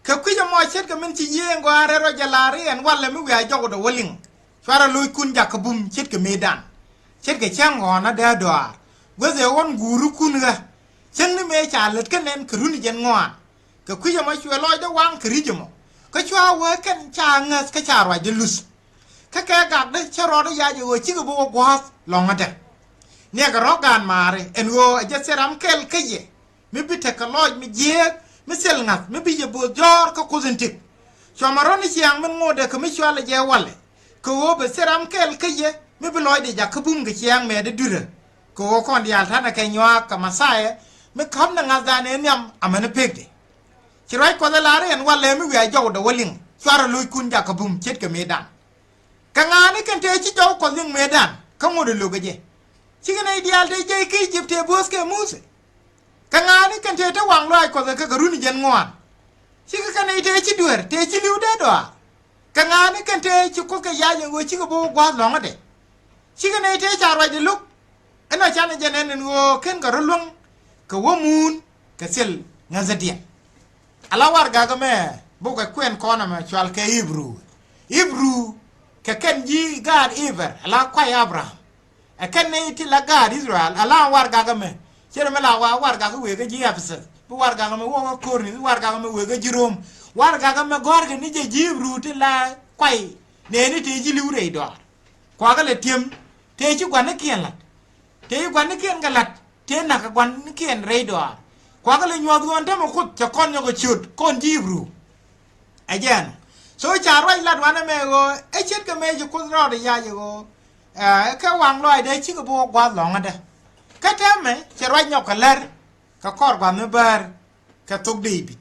S2: ka ku yo mo chet ka min ci yengo are ro jalari en walla mi wa jogo do woling fara loy kun jak bum chet ka medan chet ka chango na da do goze won guru kun ga chen ni me cha let ka nen ka runi jen ngwa ka ku yo mo chwe loy da wang ka rijimo ka chwa wa kan cha ngas ka cha ro de lus ka ga de charo da ya jo chi ga bo gwas long ade ne ga rogan mare en wo je seram kel keye mi bite ka loj mi je mi sel ngat mi bi je bo jor ka kuzentik so maroni chiang men ngode ka mi chwala je wale ko wo be seram kel keye mi bi loj de ja ka bum ga chiang me de dure ko wo kon dia ta na ka nywa ka masaye mi kam na ngada ne nyam amane pegde ci ray ko da lare en wale mi wi jaw da waling chwara loy kun ja ka bum chet ka medan ka ngani kan te ci jaw ko ling medan ka ngode lo gaje chigana ideal de je ki jipte boske muse kangani kan te wang loy ko ka runi jen ngwan chiga kan ite chi duer te chi liu de do kangani kan te chi ko ka ya je go chiga bo gwa longa de chigana ite cha ro de luk ana chana jenen ngo ken ga rolung ka wo mun ka sel ngazadia ala war ga ga me bo ka kwen kona ma chwal ke ibru ka ken ji god ever ala kwa abraham akan ne ti la god israel ala war ga ga me chere me la war ga ga we ga ji afse bu war ga ga me wo ko ni war ga ga me we ga ji rom war ga ga me gor ga ni je jibru ti la kwai ne ni ti ji liu re do kwa ga le tiem te chi gwan ne kien la te gwan ne kien ga lat te na ka gwan ne kien re do kwa ga le nyo gon ta mo khut cha kon nyo go chut kon jibru ajan so cha roi lat wan me go e chet ka me ji ku ro de ya ji go ka wang loy de chi ko bo gwa long ade ka ta me che roi nyok ka ler ka kor gwa me bar ka tok de bi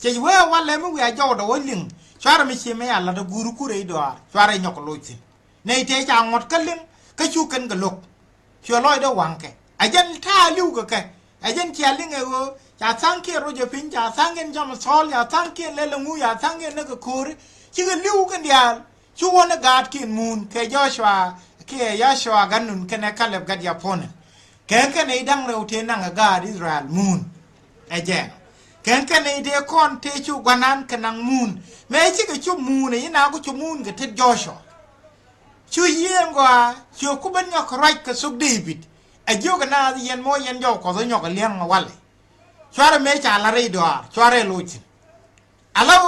S2: che we wa le mu ya jo do ling chara mi chi me ya la da guru ku re do chara nyok lo chi ne te cha ngot ka ling cái chu cần cái lục chưa lôi đâu hoàng cái dân tha lưu cái dân chia linh người ya sang kia rồi giờ pin ya sang cái trong sol ya sang kia lên lông ya sang cái nó cái khur chỉ cái lưu cái dia chu wanna gạt kia moon cái Joshua gan nun cái này Caleb gạt Japan cái này đang đầu tiên đang gạt Israel moon ajen cái này để con thế chu ganan cái năng moon mấy chỉ cái chu moon này nào có chu moon cái thế Joshua chu yên qua chu cũng bên nhau right cái số David ajo cái nào yên môi yên giàu có rồi nhọc cái liang mà wale chua mấy chả là rây đỏ chua rây lôi chín alo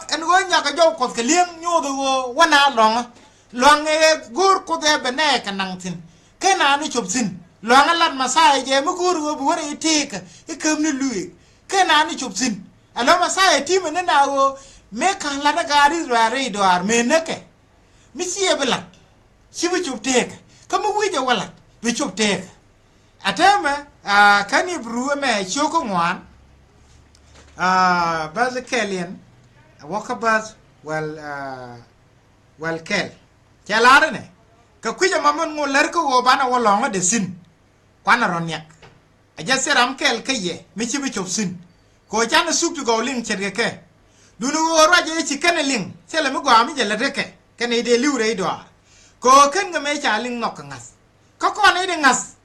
S2: anh gọi nhọc cái giàu có cái liang nhau đồ wana long nghe gur có thể bên này cái năng tin cái nào nó chụp xin long anh làm mà sai vậy mà gur bữa này thiệt cái cơm nó lùi cái nào nó chụp xin alo mà sai thì mình nó nào mấy cái là cái đi rồi rây đỏ mình nó cái mình xia bên lạnh xia với chụp thiệt cái mà quý cho lạnh với chụp thiệt atama kan ibru me choko ngwan baz kelian wakabaz wal kel chalare ne ka kuja mamon ngolar ko bana wolonga de sin kwana ronyak aja seram kel kaye mi ci bi chop sin ko chana suktu go ling cherge ke dunu wora je ci kaneling sele mi go ami je la reke kane de liure do ko kan ga me cha ling nok ngas ko ne de ngas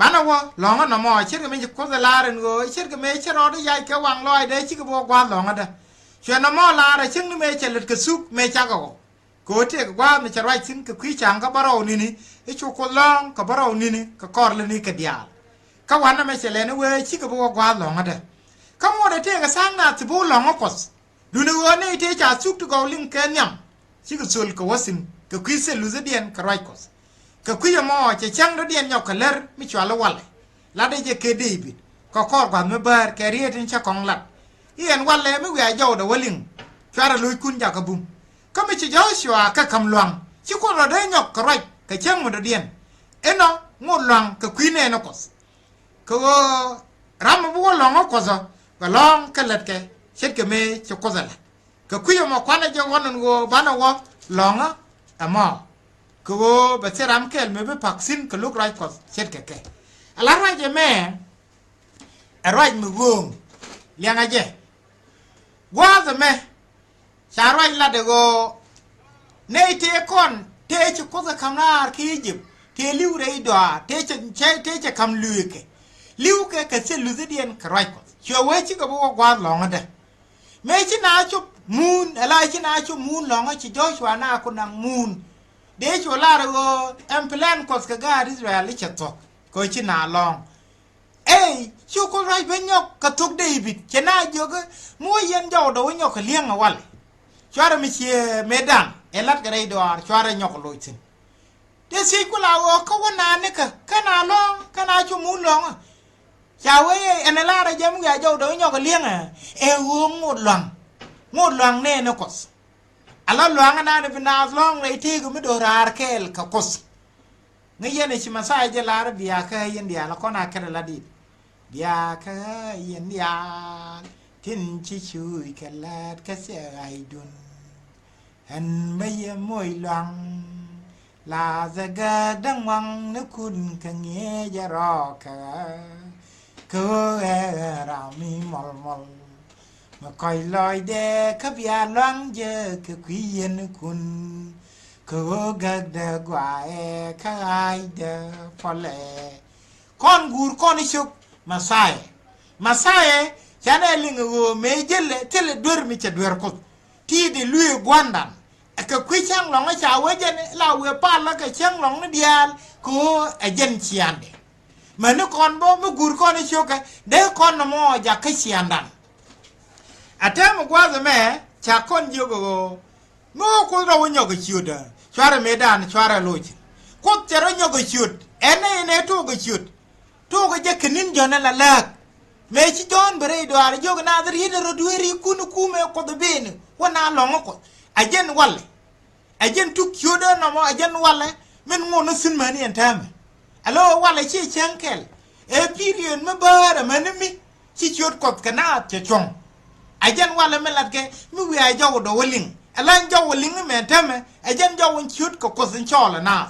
S2: bana wo longa no mo cher me ko da laren go cher ke me cher ro ya ke wang loi de chi ko bo kwa longa da che no mo la ra ching me che let ke suk me cha ko te kwa me cher wai sin ke kwi chang ka baro ni ni e chu ko long ka baro ni ni ka kor le ni ke dia ka wan me che le ne we chi ko bo kwa longa da ka mo de te ka sang na ti bo longa kos du ne wo ne te cha suk to go ling ke nyam chi ko sul ko wasin ke kwi se lu ze dien ka rai kos ka kuya mo che chang do dien nyok ler mi chwalo wale la de je ke David ko kor gwan me bar ke rietin cha kong lat yen wale mi wi ajo do waling chwara lui kun ja ka bum ka mi che Joshua ka kam luang chi ko ro de nyok ka rai ka chang mo do dien eno ngo luang ka kwine no kos ko ram bu long ko zo ka long ka let ke chet ke me che ko zala ka kuya mo kwana je wonon go bana wo longa amo ko ba seram kel me be paksin ko luk right kos chet ke ala ra je me right mu gum liang aje wa za me cha right la de go nei te kon te che ko za kamna ki jib te liu re do te che kam lu ke se lu zedien ka right kos cho we chi ko bo gwa long ade me chi na chu moon ala chi na chu moon long chi Joshua na ko nang moon de cho la ro en plan kos ka ga Israel cheto ko chi na long chu ko rai ben nyok ka tok David che na jo ga mo yen jo do nyok ka liang wal chwara mi che medan elat ga rai do chwara nyok lo tin de si ko la o ko na ne ka kana long kana chu mu long cha we en la ra jam ga jo do nyok ka liang wo ngod lang ne no kos ala luang na ne bina long le ti go mi do rar kel ka kos ngi yene chi masai je lar biya ka yen dia la kona ka la di biya ka yen dia tin chi chui ka lat ka se ai dun han mai moi lang la za ga dang wang ne kun ka nge ja ro ka ko ra mi mol mà coi lòi đê khắp ya loang dơ cái quý yên kun cô gật đờ quả khá ai đờ phò lệ con gùr con đi chụp mà sai chả này linh ngô mấy dê lệ thế lệ đuổi mi chả đuổi cột thì để lùi quan đàn cái quý chăng lòng nó chào với dân là vừa pa là cái chăng lòng nó đial cô dân chian đấy mà nó con bố mới gùr con đi chụp cái để con nó mò ra cái chian đàn atama gwaza me cha kon jogo mo ko ro nyogo chiuda chwara medan chwara loji ko tero nyogo chiud ene to go chiud to go je kinin jona la lak me chi jon bere do ar jogo na dar hide ro dueri kunu kume ko do ben wona longo ko ajen walle ajen tuk chiuda no mo ajen walle men ngono sin mani entame alo walle chi chankel e period me bara manimi chi chiud ko kana te chong ajan wala melat ke mi wi ajaw do woling alan jaw woling me tame ajan jaw won chut ko ko sin chola na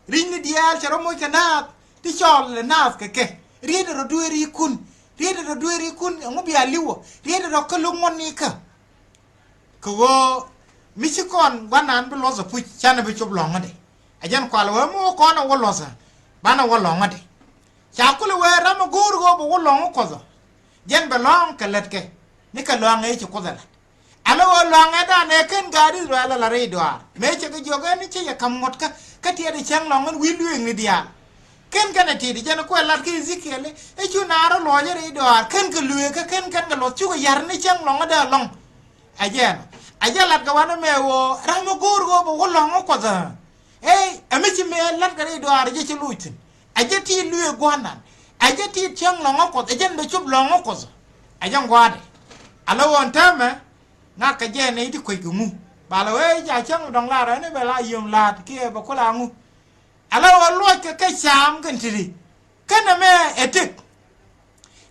S2: rin ni dial charo mo kana ti chol le nas ke riede ro dueri kun ngo bia liwo riede ro ko lungon ni ka ko mi ci kon banan bu loza pu chana bi chob longa de ajan kwal we mo ko na wo loza bana wo longa de cha ko le we ram gur go bo wo longa ko zo jen be long ka let ke ni ka longa e ci ko dala ala wo longa da ne ken gadi ro ala la re doar me ci ga joga ni ci ya kam ngot ka ti de chang longa wi lu ni dia ken kana ti di jen ko lat ki zikele e ci na ro lo je re doar ken ka lu ka ken ka lo ci ko yar ni chang longa da long aja lat ka wana me wo ramo gur go bo longo ko za amici me lat ka ri do ar je ci luitin aja ti luye gwanan aja ti chang longo ko aja be chub longo ko za aja ngwade ala won tama na ka je ne ti ko gumu bala we ja chang dong la ra ne be la yum lat ki ba ko la ngu ala wo lo ka cham kan ti kana me etik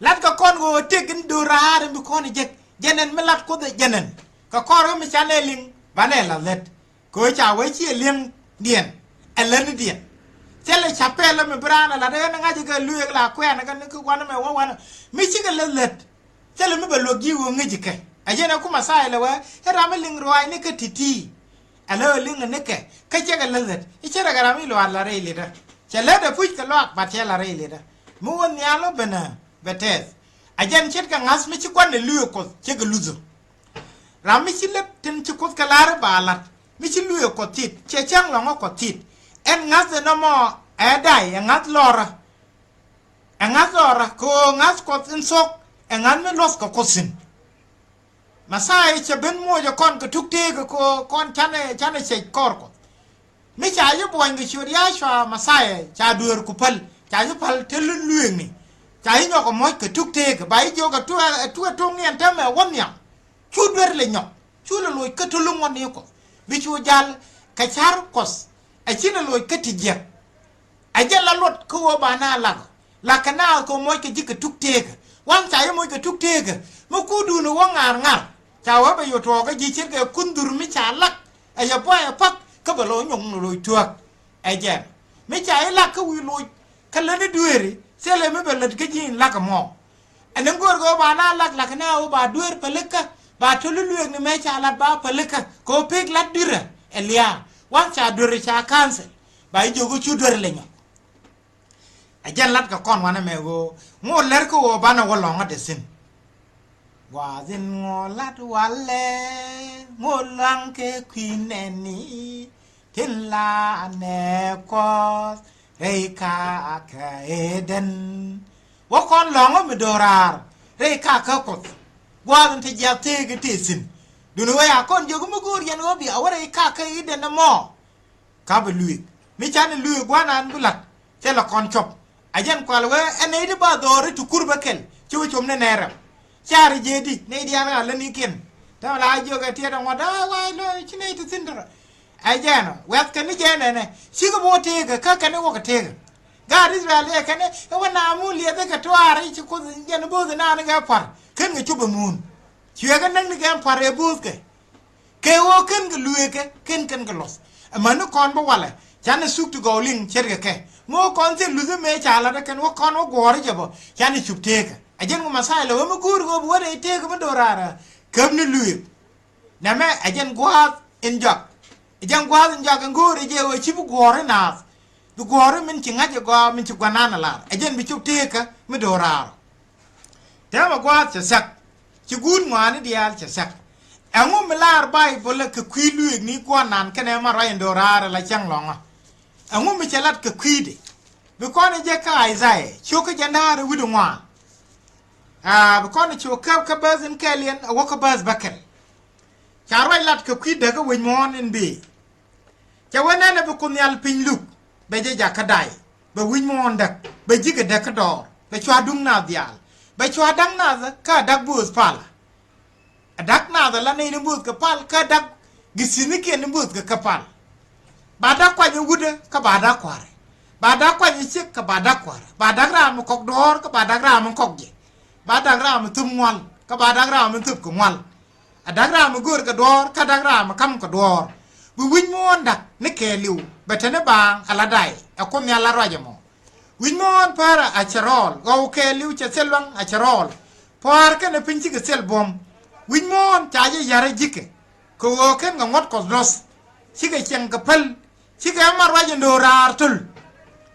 S2: lat ka kon go tekin do ra re bi kon je jenen me lat ko de jenen ka kor mi chane ling bane la let ko cha we chi ling dien elen dien tele chapela me brana la de nga je ga lu la kwa na kan ku wana me wana mi chi ga let tele me belo gi wo ngi ke ajena kuma sai le wa era me ling roi ni ka titi alo ling ne ke ka che ga let i che ga mi lo la re le da che le da pu ka lo ba che la re le da mu won ya lo bana betes ajen chet ka ngas mi chi kwan ne lu ko che ga luzo rami chi lep tin chi kut kalar balat mi chi luyo ko tit che chang longo ko tit en ngas no mo dai en ngas lora ko ngas ko tin sok en ngan me los ko kosin masai che ben mo jo kon ko tukte ko kon chane che kor ko mi cha yu boy ngi churia shwa masai cha dur ku pal cha yu pal telun luyen ni cha yu ko mo ko tukte ko bai jo ko tu ngien ta me won nya chu dur le nyok chu le loy ka tulung won ni ko bi chu jal ka char kos a china loy ka tije a jala lot ko wo bana la kana ko moy ka jika tukte wan cha moy ka tukte mo ku du no ngar cha wa ba yo to ga ji chir ga kundur mi cha lak a ya boy pak ka ba lo nyong no loy tuak a je mi cha la ka wi loy ka le ni dueri sele me be let ka ji la ka mo anen gor go bana la kana o ba duer peleka ba tolu luek ni me cha lat ba peleka ko pek lat dura elia wan cha dura cha cancel ba jogo chu dura le nyo ajan lat ka kon wana me go mo ler ko wo bana wo longa de sin wa zin ngo lat wale mo lang ke kwineni tin la ne ko reika ka eden wo kon longa mi dorar reika ka ko gwadan te jate ga tesin dunu waya kon jogu mugur yan obi awara ka ide na mo ka ba lui mi chane lui gwanan bulat te la kon chop ajen kwalwe ene de ba dore tu kurba kel ci chom ne nera chari jedi ne di ara la ni ken ta la joga te da wada wa lo ci ne tu sindra ajeno wet kan ni jene ne ci go bote ga ka kan wo ka te ga Israel e kan e wana mu le be ka tware ci ko jen bo na ga par ken nga chuba mun chue ga nang ni ga pare bus ke wo ken ga luye ken ga los amanu kon bo wala chana suktu go ling cherga ke mo kon se luze me chala da ken wo kon wo gore jabo chana chupte ka ajen ngo masai lo mo gur go bo de te ko dorara kam ni luye na me ajen gwa injak ajen gwa injak ngore je wo chibu gore na du gore min chinga je go min chi gwanana la ajen bi chupte ka mi dorara tema gwa cha sak ci gun ngani dial cha sak angu milar bible ka kwilu ni ko nan kene ma ra ndorara la chang longa angu mi chalat ka kwide bi ko ne je ka Isaiah choka janare wudu ngwa bi ko ne choka ka bazin kalien awo ka baz bakal charwa lat ka kwide ga wen mon en bi cha wana na bi ko nyal pinluk be je jakadai be win mon dak be jiga dak dor be chwa dung na dial ba chwa dang na za ka dak bus pala dak na za la ne ni bus ka pal ka dak gisini ke ni bus ka pal ba dak kwa ni wude ka ba dak kware ba dak kwa ni chik ka ba dak kware ba dak ra mu kok dor ka ba dak ra mu kok je ba dak ra mu tum ngwal ka ba dak ra mu tup ko ngwal dak ra mu gur ka dor ka dak ra mu kam ka dor bu win mo dak ne ke liu betene bang ala dai akom ya la rajamo winmon para acharol go ke liu che selwang acharol par ke ne pinchi ke sel bom winmon chaje yare jike ko ken ga ngot ko dos chike cheng ka pal chike amar waje ndorar tul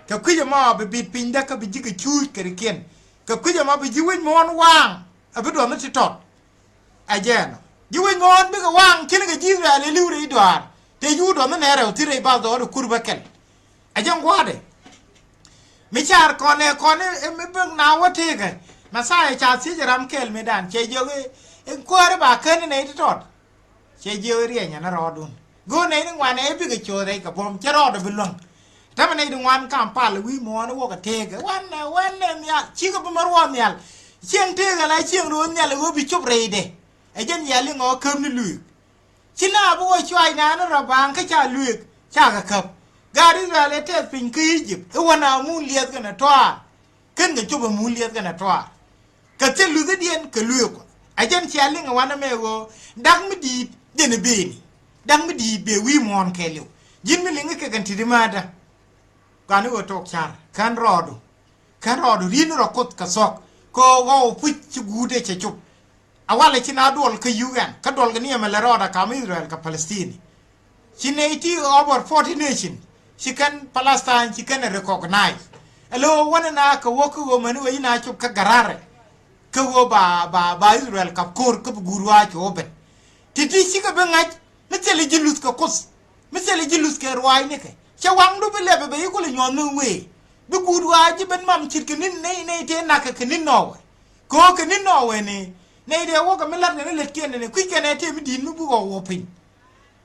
S2: ka kuje ma be bit pinda ka bi jike chu ke ken ka kuje ma bi jiwin mon wang abu do mti tot ajeno jiwin mon bi ka wang kin ga jira le liu ri doar te yu do ne re tire ba do kurba kel ajen gwade mi char kone mi bang na wate ga masai cha si jaram kel medan che joge en kware ba ken ne tot che joge ri nya na rodun go ne ni wan e bi ga chore ka bom che rodo bilong tama ne dun wan kam pal wi mo na wo ka tege wan ne ya chi ga bu marwa nyal chen tege la chen ro nyal wo bi chup re de e jen ya li ngo kem ni lu china bu wo chwai na na ra bang ka cha lu cha ka kap gari ra le te pin ki jip e wana mu liet ka na twa ken ga chup mu liet ka na twa ka te lu ga dien ka lu ko a jen cha li ngo wana me go dak mi di de ne be ni dak mi di be wi mon ke lu jin mi li nga ke kan ti di ma da gani go tok char kan rodu rin ro kot ka sok ko go puch chi gude che chup awale china dol ka yugan ka dol ga ni ma la roda ka Israel ka Palestine chineti over 40 nation she can Palestine she can recognize alo wana na ka woku go manu wi na chup ka garare ka go ba Israel ka kor ka gurwa choben titi shi ka bangaj na tele jilut ka kos mi tele jilut ka rwai ne ke cha wang du bele be ko le nyon no we bi gudwa ji ben mam chit ke nin ne te na ka nin no ko ke nin no we ni ne de wo ka melat ne let ken ne ku ke ne te mi din bu go wo pin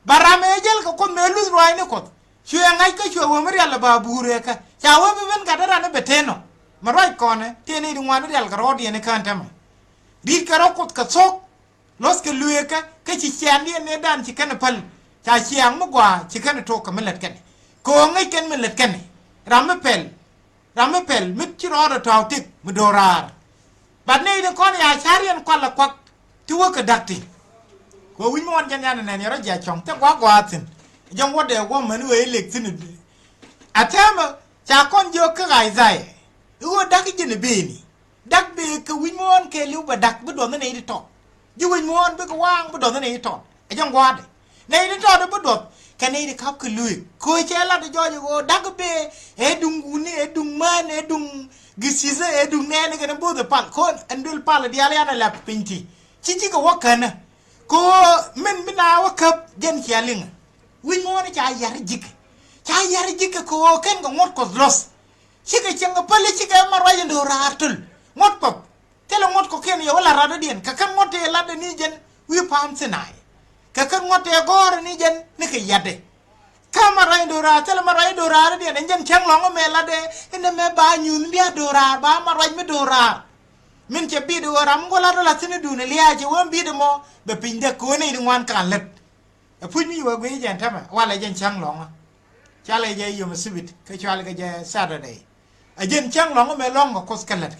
S2: barame jel ka ko me lu roi ne ko chu ya ngai ka chu wo mari ala ba bure ka cha wo be ben ka dara ne beteno marai ko ne te ne dun wan real ka rodi ne kan tam bi ka ro ko ka sok los ke luye ka chi chen ne dan chi kan pal cha chiang mu gwa chi kan to ka melat ken ko ngai ken me let ken ramme pel mit ci rodo taw tik mu dorar bad ne de kon ya charian kwala kwak ti wo ka dakti ko wi mon jan yan ne ro ja chong te gwa tin jong wo de wo man we lek tin atama cha kon jo ka gai zai wo dak ji ne be ni dak be ka wi mon ke lu ba dak bu do ne di to ji wi mon be ka wang bu do ne di to jong gwa de ne di to de bu do kane di kap ke lui ko chela de jojo go dagbe edung uni edung man edung gisize edung nene ke bo de pal ko andul pal di ala na la pinti chichi ko wakana ko men bina wakap gen chialing wi ngone cha yar jik ko ken go ngot ko los chike chenga pale chike marwaje ndo ratul ngot ko tele ngot ko ken yo wala rada dien ka kan ngot e ladde ni jen wi pam senai ka kan ngote gor ni jen ni ke yade kama raindora tele maraindora de ne jen chang longo me lade ene me ba nyun bia dora ba maraj me dora min che bi dora ngo la la tini du ne liya je won bi de mo be pinde ko ne ni wan kan let e pu ni wa gwe jen tama wala jen chang longo chale je yo masibit ke chale ke je Saturday a jen chang longo me longo ko skalet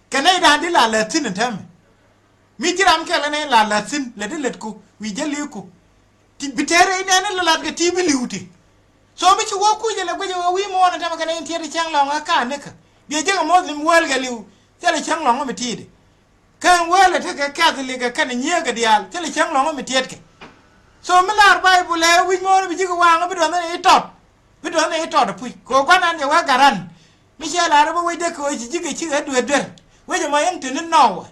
S2: ke ne da di la le tini tama mi tiram ke la ne la tin le de let ku wi je li ku ti bitere ne ne la ga ti bi liuti so mi ci wo ku je le gwe wi mo na tama ke ne tiere chang longo ka ne ka bi je ga muslim wel ga liu tele chang longo mi ti de kan wala te ka catholic ka ne nye ga dial tele chang longo mi tiet ke so mi la bible le wi mo bi ji ko wa nga bi do ne tot bi do ne tot pu ko kwa nan je wa garan mi che la ro we de ko ji ke chi ga du der we je ma yang tin no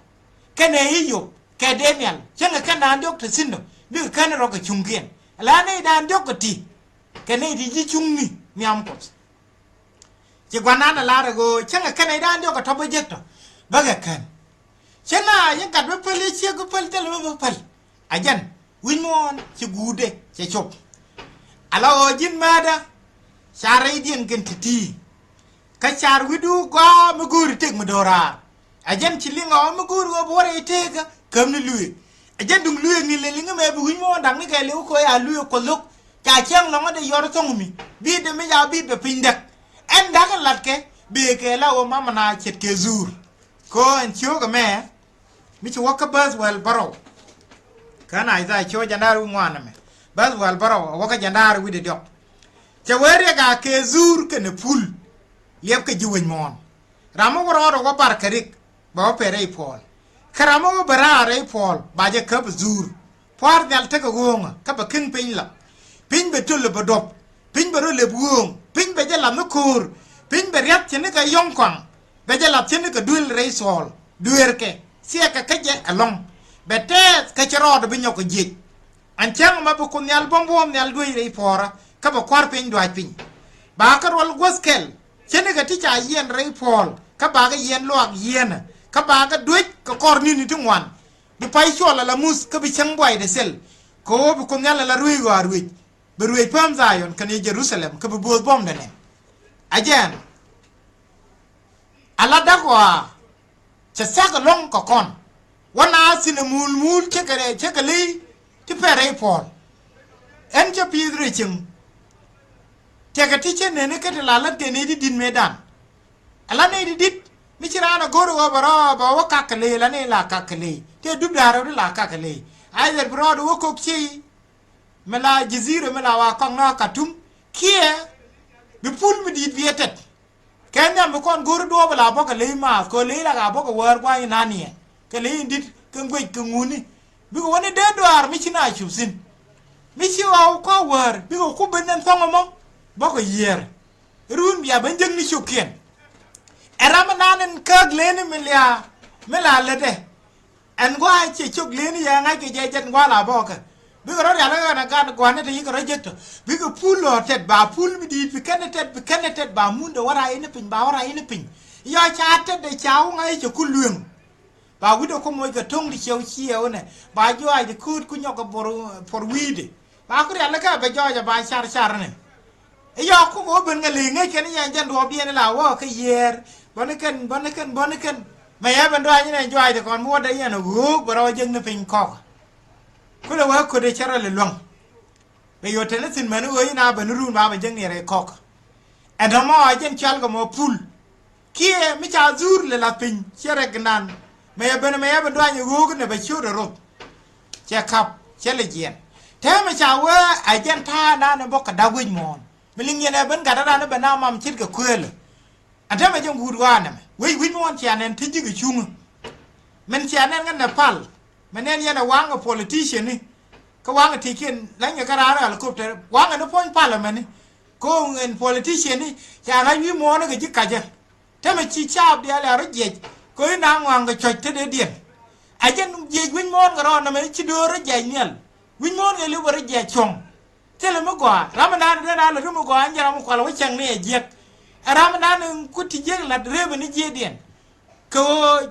S2: kene hiyo ke Daniel chenga kana ndok te sindo bi kana ro ka chungien la ne da ndok ti kene di ji chungni nyam ko je gwana na la go chenga kana da ndok to projecto baga kan chenga yin ka be pele che go pel tel be pel ajan winmon ci gude ci chop ala o jin mada chare dien gentiti ka char widu go mu guri tek mu dora ajan ci linga o mu guri go bore teka kam ni lui ajan dum lui ni le linga me bu mo dang ni ka le ko ya lui ko lok cha chang lo ngade yor tong mi bi de me ya bi be pindak en da kan lat ke bi ke la o mama na chet ke zur ko en chio ga me mi ci waka bas wel baro kana iza cho jandaru ngwana me bas wel baro waka jandaru wi de dok จะเวรียกาเคซูร์กันพูลเลียบกับยูนมอนรามก็รอว่าบาร์คริกบ่าวเปรย์พอลครามก็บาร์อะไรพอลบาจะขับซูร์พอร์เดลเทกวงขับขึ้นพินละพินไปจุลบดบพินไปรุ่นเลบวงพินไปจะลำนักคูร์พินไปเรียบเช่นนี้ก็ยองกวางไปจะลับเช่นนี้ก็ดูลเรย์ซอลดูเอร์เกเสียกับขยะอลองเบเต้ขจรอดเป็นยกยิงอันเช่างมาบุกคนยัลบอมบอมยัลด้วยเรย์พอร์ขับควาร์พินด้วยพินบาร์กรอลกัสเคลเช่นนี้ก็ที่จะเยียนเรย์พอลขับบาร์ก็เยียนลวกเยียนขับบาร์ก็ด้วยก็คอร์นินทุกวันดูไปชัวร์ละมุสก็ไปช่างบ่อยเดเซลก็บุกคนยัลละรุ่ยกว่ารุ่ยบรุ่ยเพิ่มใจยอนกันในเยรูซาเล็มก็ไปบูดบอมเดนเองอาจารย์อัลลาดักว่าจะสักลงก็ก่อนวันอาสินมูลเช็คกันเลยที่เปรย์พอลเอ็นจะพีดริชิงเจ้าที่เช่นนี้ก็จะลาลันเตนี่ดินเมดันอัลลาเนี่ยดิดมิชรานะกูรู้ว่าบาร์บ่าวกักเลยแล้วเนี่ยลากักเลยเจ้าดูดาร์ดูลากักเลยไอ้เด็กบรอดูว่าคุกชีเมื่อลาจิซีร์เมื่อลาว่ากังนากัดทุ่มเขี้ยบิพูลไม่ดีเบียดแค่เนี่ยบุคคลกูรู้ดูว่าเวลาบอกกันเลยมาก็เลยละกับบอกกันว่าว่าอย่างนั้นเนี่ยก็เลยดิดกังเวกกังงูนี่บิกวันนี้เดินดูอาร์มิชิน่าชุบสินมิชิว่าก็ว่าบิกว่าคู่เป็นนั่นฟังมั้งบอกว่าเยี่ยรุ่นเบียเป็นจังนี่ชุกเขียนรามันนั่นเกิดเล่นไม่เลี้ยไม่ลาเลยเด้อันว่าเชี่ยชุกเล่นยังไงก็ใจจันว่าลาบอกกันบิกเราเดี๋ยวเราการการกวนนี่ที่ก็เราเจ็ดบิกพูดหล่อเท็ดบ่าพูดไม่ดีบิกแค่เน็ตบ่ามุนเดี๋ยวว่าไรนี่เป็นบ่าว่าไรนี่เป็นย่อยชาเท็ดได้เช้าไงจะคุณเลื่องบ่าวิดเอาขโมยกระทงที่เชียวเนี่ยบ่าย่อยจะคูดคุณยกกับพอวีดบ่าก็เดี๋ยวเราก็ไปย่อยจะบ่าชาเนี่ยไอ้ยอกกูโง่เป็นกันเลยไงแค่นี้ยังจะรวบเดียนแล้วว่าคือเยียร์บอนกันไม่ให้เป็นด้วยนี่นายจ่ายแต่ก่อนมัวได้ยังหนูบเราจึงนึกเป็นข้อก็เลยว่าคุณได้เชื่อเลยลวงไปอยู่ที่นั่นสินเหมือนเอ้ยนาเป็นรุ่นมาเป็นจังเนี่ยอะไรข้อไอ้ธรรมะไอ้เจ้าชัลก็มาพูลขี้ไม่ชาจูร์เลยละเป็นเชื่อกันนั้นไม่ให้เป็นด้วยยังกูก็เนี่ยไปช่วยรบเชื่อครับเชื่อเลยเจียนแท้ไม่ชาว่าไอ้เจ้าท่านั่นบอกกับดาวิดมอนมิลิงยันเป็นการด้านนั้นเป็นน้ำมันชิดกับเคลื่อนอันที่ไม่จงพูดว่าเนี่ยวินวันเชียนเนี่ยที่จริงกับชุ่มมันเชียนเนี่ยกันเนี่ยพัลมันเนี่ยยันวางกับ politician นี่ก็วางกับที่เขียนหลังจากการอะไรก็แต่วางกับนักพลพัลมันนี่ก็เงิน politician นี่จะอะไรวิมอนก็จิกกัดจ้ะถ้ามันชี้ชอบเดียวแล้วรถเย็ดก็ให้นางวางกับจอยเทเดียนไอ้เจ้าเย็ดวินมอนก็รอนะมันชิดรถใหญ่เนี่ยวินมอนก็เรียกว่ารถใหญ่ชงเจ้าเลยเมื่อก่อนรามันนานเรื่องนั้นเลยเมื่อก่อนยังเราเมื่อก่อนเราไม่ช่างเนี่ยเย็ดรามันนานนึงกูที่เย็ดหลัดเรื่องมันนี่เย็ดเดียนก็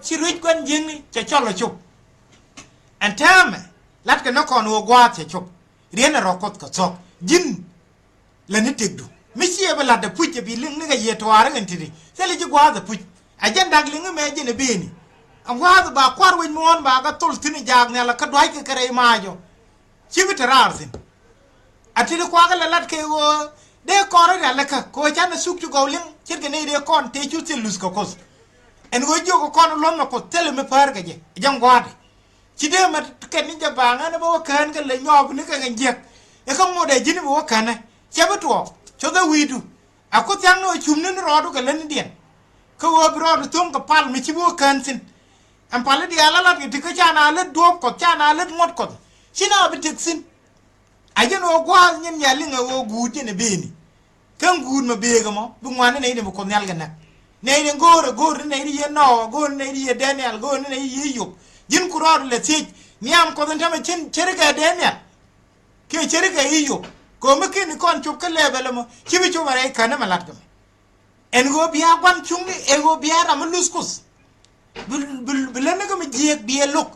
S2: ชีวิตกันยิงนี่จะชอบเราชุบอันแท้ไหมลัดกันนักขอนวัวกว่าจะชุบเรียนเราก็ชอบยินแล้วนี่ติดดูไม่เชื่อเวลาเด็กพูดจะเป็นเรื่องนึกไอ้เหี้ยทัวร์กันทีนี้เสร็จแล้วจะกว่าจะพูดไอ้ยันดักลิงก็ไม่ยันเบี้ยนี่อันว่าจะบากควาดวินมอนบากก็ตุลที่นี่จากเนี่ยแล้วก็ด้วยกันกระไรมาอยู่ชีวิตราสิอาทิตย์กว่ากันแล้วลัดเกี่ยวเด็กก่อนเลยแหละค่ะก็ฉันน่ะสุกจุกเอาลิงเช่นกันนี่เด็กก่อนเตะชุดสิลุสก็คอสเอ็นก็จุกก่อนล้มมาก็เทเลไม่พอร์กันยังยังกว่าดิชีเดมันแค่นี้จะบางนะบอกว่าเขินกันเลยยอบนึกกันเยอะไอ้ข้างโมเดลจีนบอกว่าเขินนะเชื่อไม่ถูกชดวีดูอากูจังโน้ชุ่มนั่นรอดูกันเล่นเดียนเขาว่าไปรอดูทุ่งกับพัลไม่ชิบว่าเขินสินอันพัลเดียร์แล้วที่เขาจ้านาเล็ดดวบกดจ้านาเล็ดงดกดชิน่าไปถึกสินไอ้เจ้าโน้กว่ายันยาลิงเอากูดเนี่ยเบนี่เครื่องกูดมาเบกมั้งบุ้งวันนี่เนี่ยมันคนยัลกันนะเนี่ยเนี่ยกูดเนี่ยเนี่ยนอกูดเนี่ยเนี่ยเดนิเอลกูดเนี่ยเนี่ยยุบยินกูรอดูเลยสิเนี่ยมันคนที่ทำให้เชื่อกับเดนิเอลแค่เชื่อกับยุบก็ไม่คิดนี่คนจุกกันเลยเบลมั้งชีวิตชั่วอะไรกันนะมันลัดกันเอ็นกูเบียร์วันชุ่มนี่เอ็นกูเบียร์รามันลุสกุสเบลนี่ก็ไม่เจียกเบียร์ลุก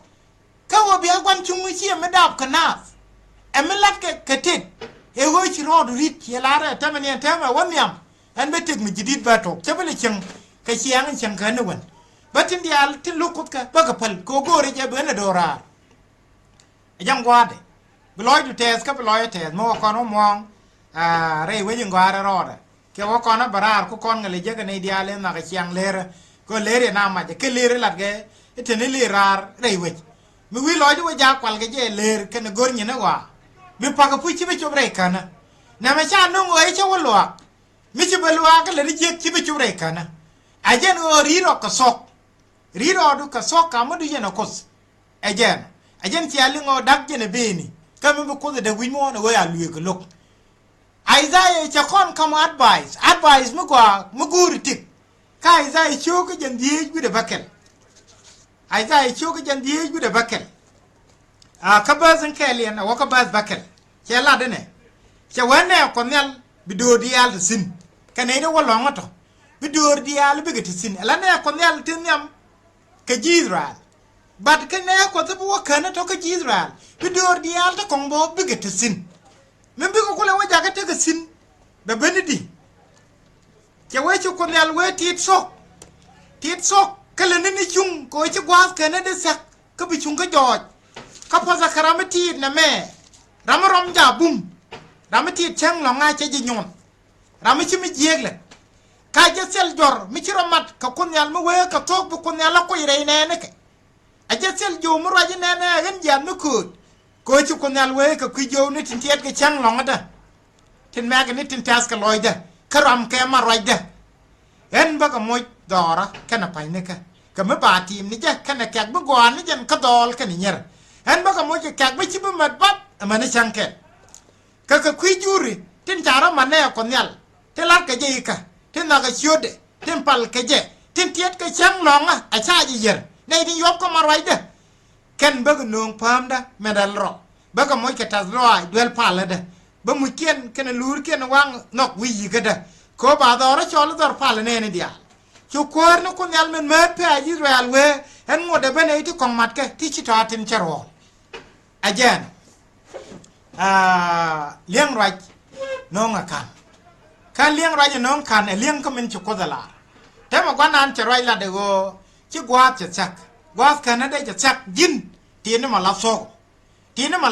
S2: เขาว่าเบียร์วันชุ่มนี่เชี่ยไม่ดับกันนะเอ็มลัดกับทิดเอ็งก็ชิรอดูริดเชียร์ลาร์แต่มันเนี่ยแต่มันวันเนี่ยอันไม่ถึงมันจะดิดบาทอกจะไม่เลยช่างกับเชียงช่างกันนะวันบัดทีเดียวที่ลูกกุดกันปากพัลโกโก้ริจาเบนดอรายังกว่าเดไปลอยดูเทสก็ไปลอยเทสมองก่อนมองเรื่องไว้ยังกว่าเราเดแค่ว่าก่อนนั้นบาร์ก็ก่อนกันเลยเจอกันในเดียร์เลยมากับเชียงเลร์ก็เลร์น้ำมาจะขึ้นเลร์หลัดแกไอ้เทนี่เลร์อาร์เรื่องไว้มึงวิลอยดูว่าจากกว่ากันเจเลร์กันกอร์นี่นะว่าบิปากผู้ชิบะจบเรื่องกันนะ na me cha no ngoi che wolwa mi che belwa ka le je ki bi chure kana ajen o riro ka sok riro du ka sok ka modu yena kos ajen ti ali ngo dak jene beni ka me ko de wi mo na we alu ko lok Isaiah cha kon kam advice mu guri tik ka Isaiah chu ka jan die gu de bakel Isaiah chu ka jan die gu de bakel ka bazan kele na waka baz bakel ke la de ne ke wanne ko nel bido dial sin kane ne wala ngoto bido dial bigati sin la ne ko nel tin yam ke Israel but kane ko to bo kana to ke Israel bido dial to kongo bigati sin men bi ko kula waja ka te sin be benidi ke wechu ko nel we tit sok kala ne chung ko ci gwas kana de sak ka bi chung ka joj ka po zakaramati na me ramarom ja bum ramati chang lo nga che ji nyon ramichi mi jegle ka je sel jor mi ci ramat ka kunyal mu we ka tok bu kunyal ko ire ne ne ke a je sel jo mu raji ne ne gan jam nu ko ci kunyal we ka ku jo ni tin tiet ke chang lo ngada tin ma ga ni tin tas ka loida karam ke ma roida en ba ka moy dora kana pa ne ka me ba tim ni je kana kak bu gwan ni jen ka dol ka ni nyer en ba ka moy ke kak ba ci bu mat bat ma ne chanke ka ku juri tin chara mane ko nyal te lat ka je ka tin na ka chode tin pal ka je tin tiet ka chang longa a cha ji yer nei di yop ko marwai de ken ba nong pam da medal ro ba ka moy ka tas roi duel pal de ba mu ken lur ken wang nok wi ga da ko ba do ra chol dor pal ne ne dia chu kor no ko nyal men me pe a Israel we en mo de bene ti kong mat ke ti chi ta tin charo ajen liang raj nong kan liang raj nong kan liang ko men chu ko dala te ma gwanan che raj la de go chi gwa che chak gwa kan de che chak jin ti ne ma la so ti ne ma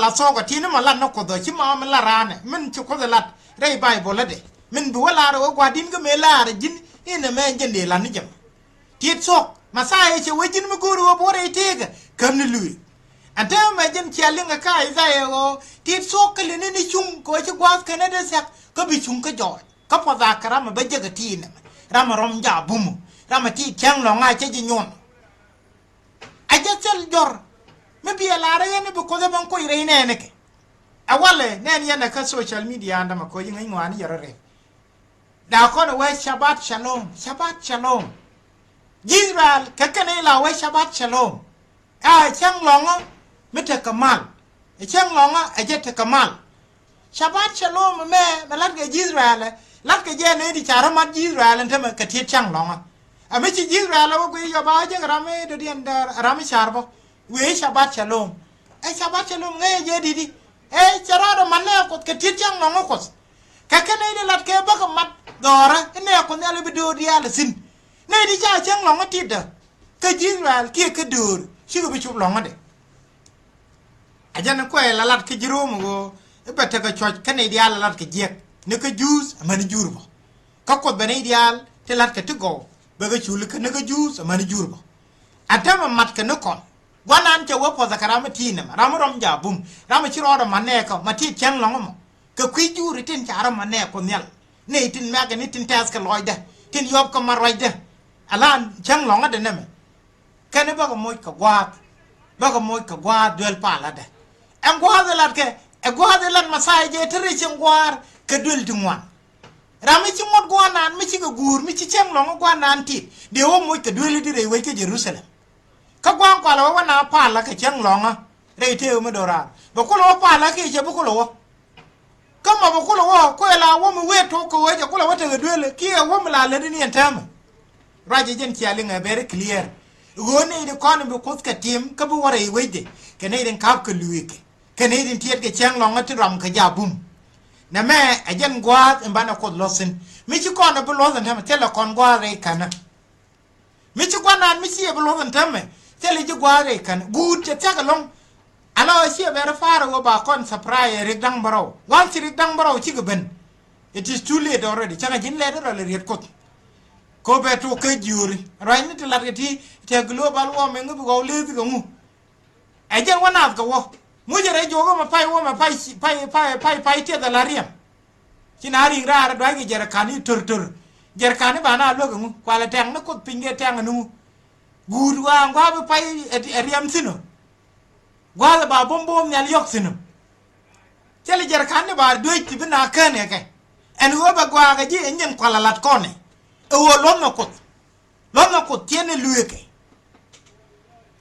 S2: la no ko do chi ma la rane men chu ko dala rei bible de men bu la ro gwa din ko me la jin ina me jende la ni jam ti sok ma sa e che we jin mu guru bo re tega kam ni lui ante ma jen chalinga ka Isaiah go ti sok le ni chung ko che gwa kan de sak ko bi chung ka joy ka po da kara ma beje ga ti ne rama rom ja bum rama ti kyang lo nga che ji nyon a je sel jor me bi la re ne bu ko de ban ko ire ne ne ke awale ne ni na ka social media anda ma ko yin ngwa ni yare da ko no we shabbat shalom Israel ka kane la we shabbat shalom kyang lo nga mete kamal kyang lo nga a je te kamal shabbat shalom me lat ga Israel lat ga je ne di chara mat Israel ante ma ka ti kyang lo nga a me chi Israel wo ko yo ba je rame de di andar rame charbo we shabbat shalom nge je di chara do manne ko ka ti kyang lo nga ko ka kane de lat ke ba ka mat dora ne ko ne le bido di ala sin ne di cha kyang lo nga ti da ka Israel ke ka dur shi ko bi chu lo nga de ajan ko la lat ke jirom go e betta ka choch kane di ala lat ke jek ne ka juice amani jurbo ka ko bene ideal te lat ke to ba ga chul ke ne ka juice amani jurbo atama mat ke ne kon wanan te wo po zakarama tina ram rom ja bum ram chi ro manne ka mati kyang lo mo ka kwi juri tin chara manne ko nyal ne tin ma ga ni tin tas ka loida tin yob ko marwaida alan kyang lo ngade ne me kane ba ko moy ka gwa duel pala de en gwa de lat ke e gwa de lan masai je tere chen gwar ke duel tingwan rami chi mod gwa nan mi chi ga gur mi chi chen lo gwa nan ti de wo moy ka duel di re we ke Jerusalem ka gwa kwa lo wa na pala ke chen lo nga re te o me dora ba ko lo pala ke je bu ko lo kama ba ko lo ko la wo mu we to ko we je ko lo wa te ga duel ki e wo mu la le ni entama raje jen ki ali nga very clear gone de kon be ko ka tim ka bu wore wede ke ne den kap ka luike ke ne den tiet ke chang lo ngati ram ka jabum na me ajen gwa mbana ko losin mi ci kon bu losin tam tele kon gwa re kana mi ci kon nan mi ci bu losin tam tele ji gwa re kana gut te ta long ala ci be ra fara go ba kon surprise re dang baro wan ci re dang baro ci ben it is too late already changa jin le do le ret ko be to ke juri right ni te lat ke ti te global warming go le bi go mu ajen wana go wo mu je re jogo ma pai te da laria chi na ring ra dwa gi jerkani tur jerkani bana lo gu kwala tang na ko pinge tang nu gudwa ngwa be pai riam sino gwa ba bom nyal yok sino chele jerkani ba doi ti bina kane ke en wo ba gwa ga ji enyen kwala lat kone e wo lon ko tiene lueke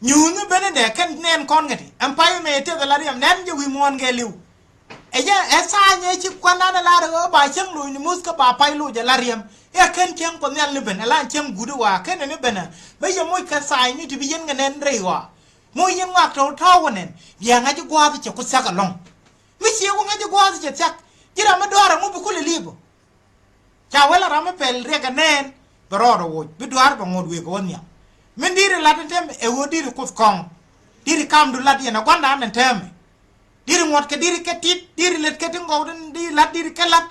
S2: nyunu bene de kan nen kon ngati empire me te la riam nen je wi mon ge liu eja esa nye chi kwana na la ro ba chang lu ni mus ka ba pai lu je la riam e kan chang ko nyal ni ben la chang gudu wa kan ni ben ba ye moy ka sai ni ti bi yen ngenen re wa moy yen wa to nen ya nga ji gwa ti ko sa ka long mi chi ko nga ji gwa ti chak jira ma dora mu bu ko le libo cha wala ra ma pel re ga nen bro ro wo bi duar ba ngod wi ko nya men dire la tem e wo dire ko kong dire kam du lat yana gwanda men tem dire ngot ke dire ke tit dire let ke ngawden di lat dire ke lat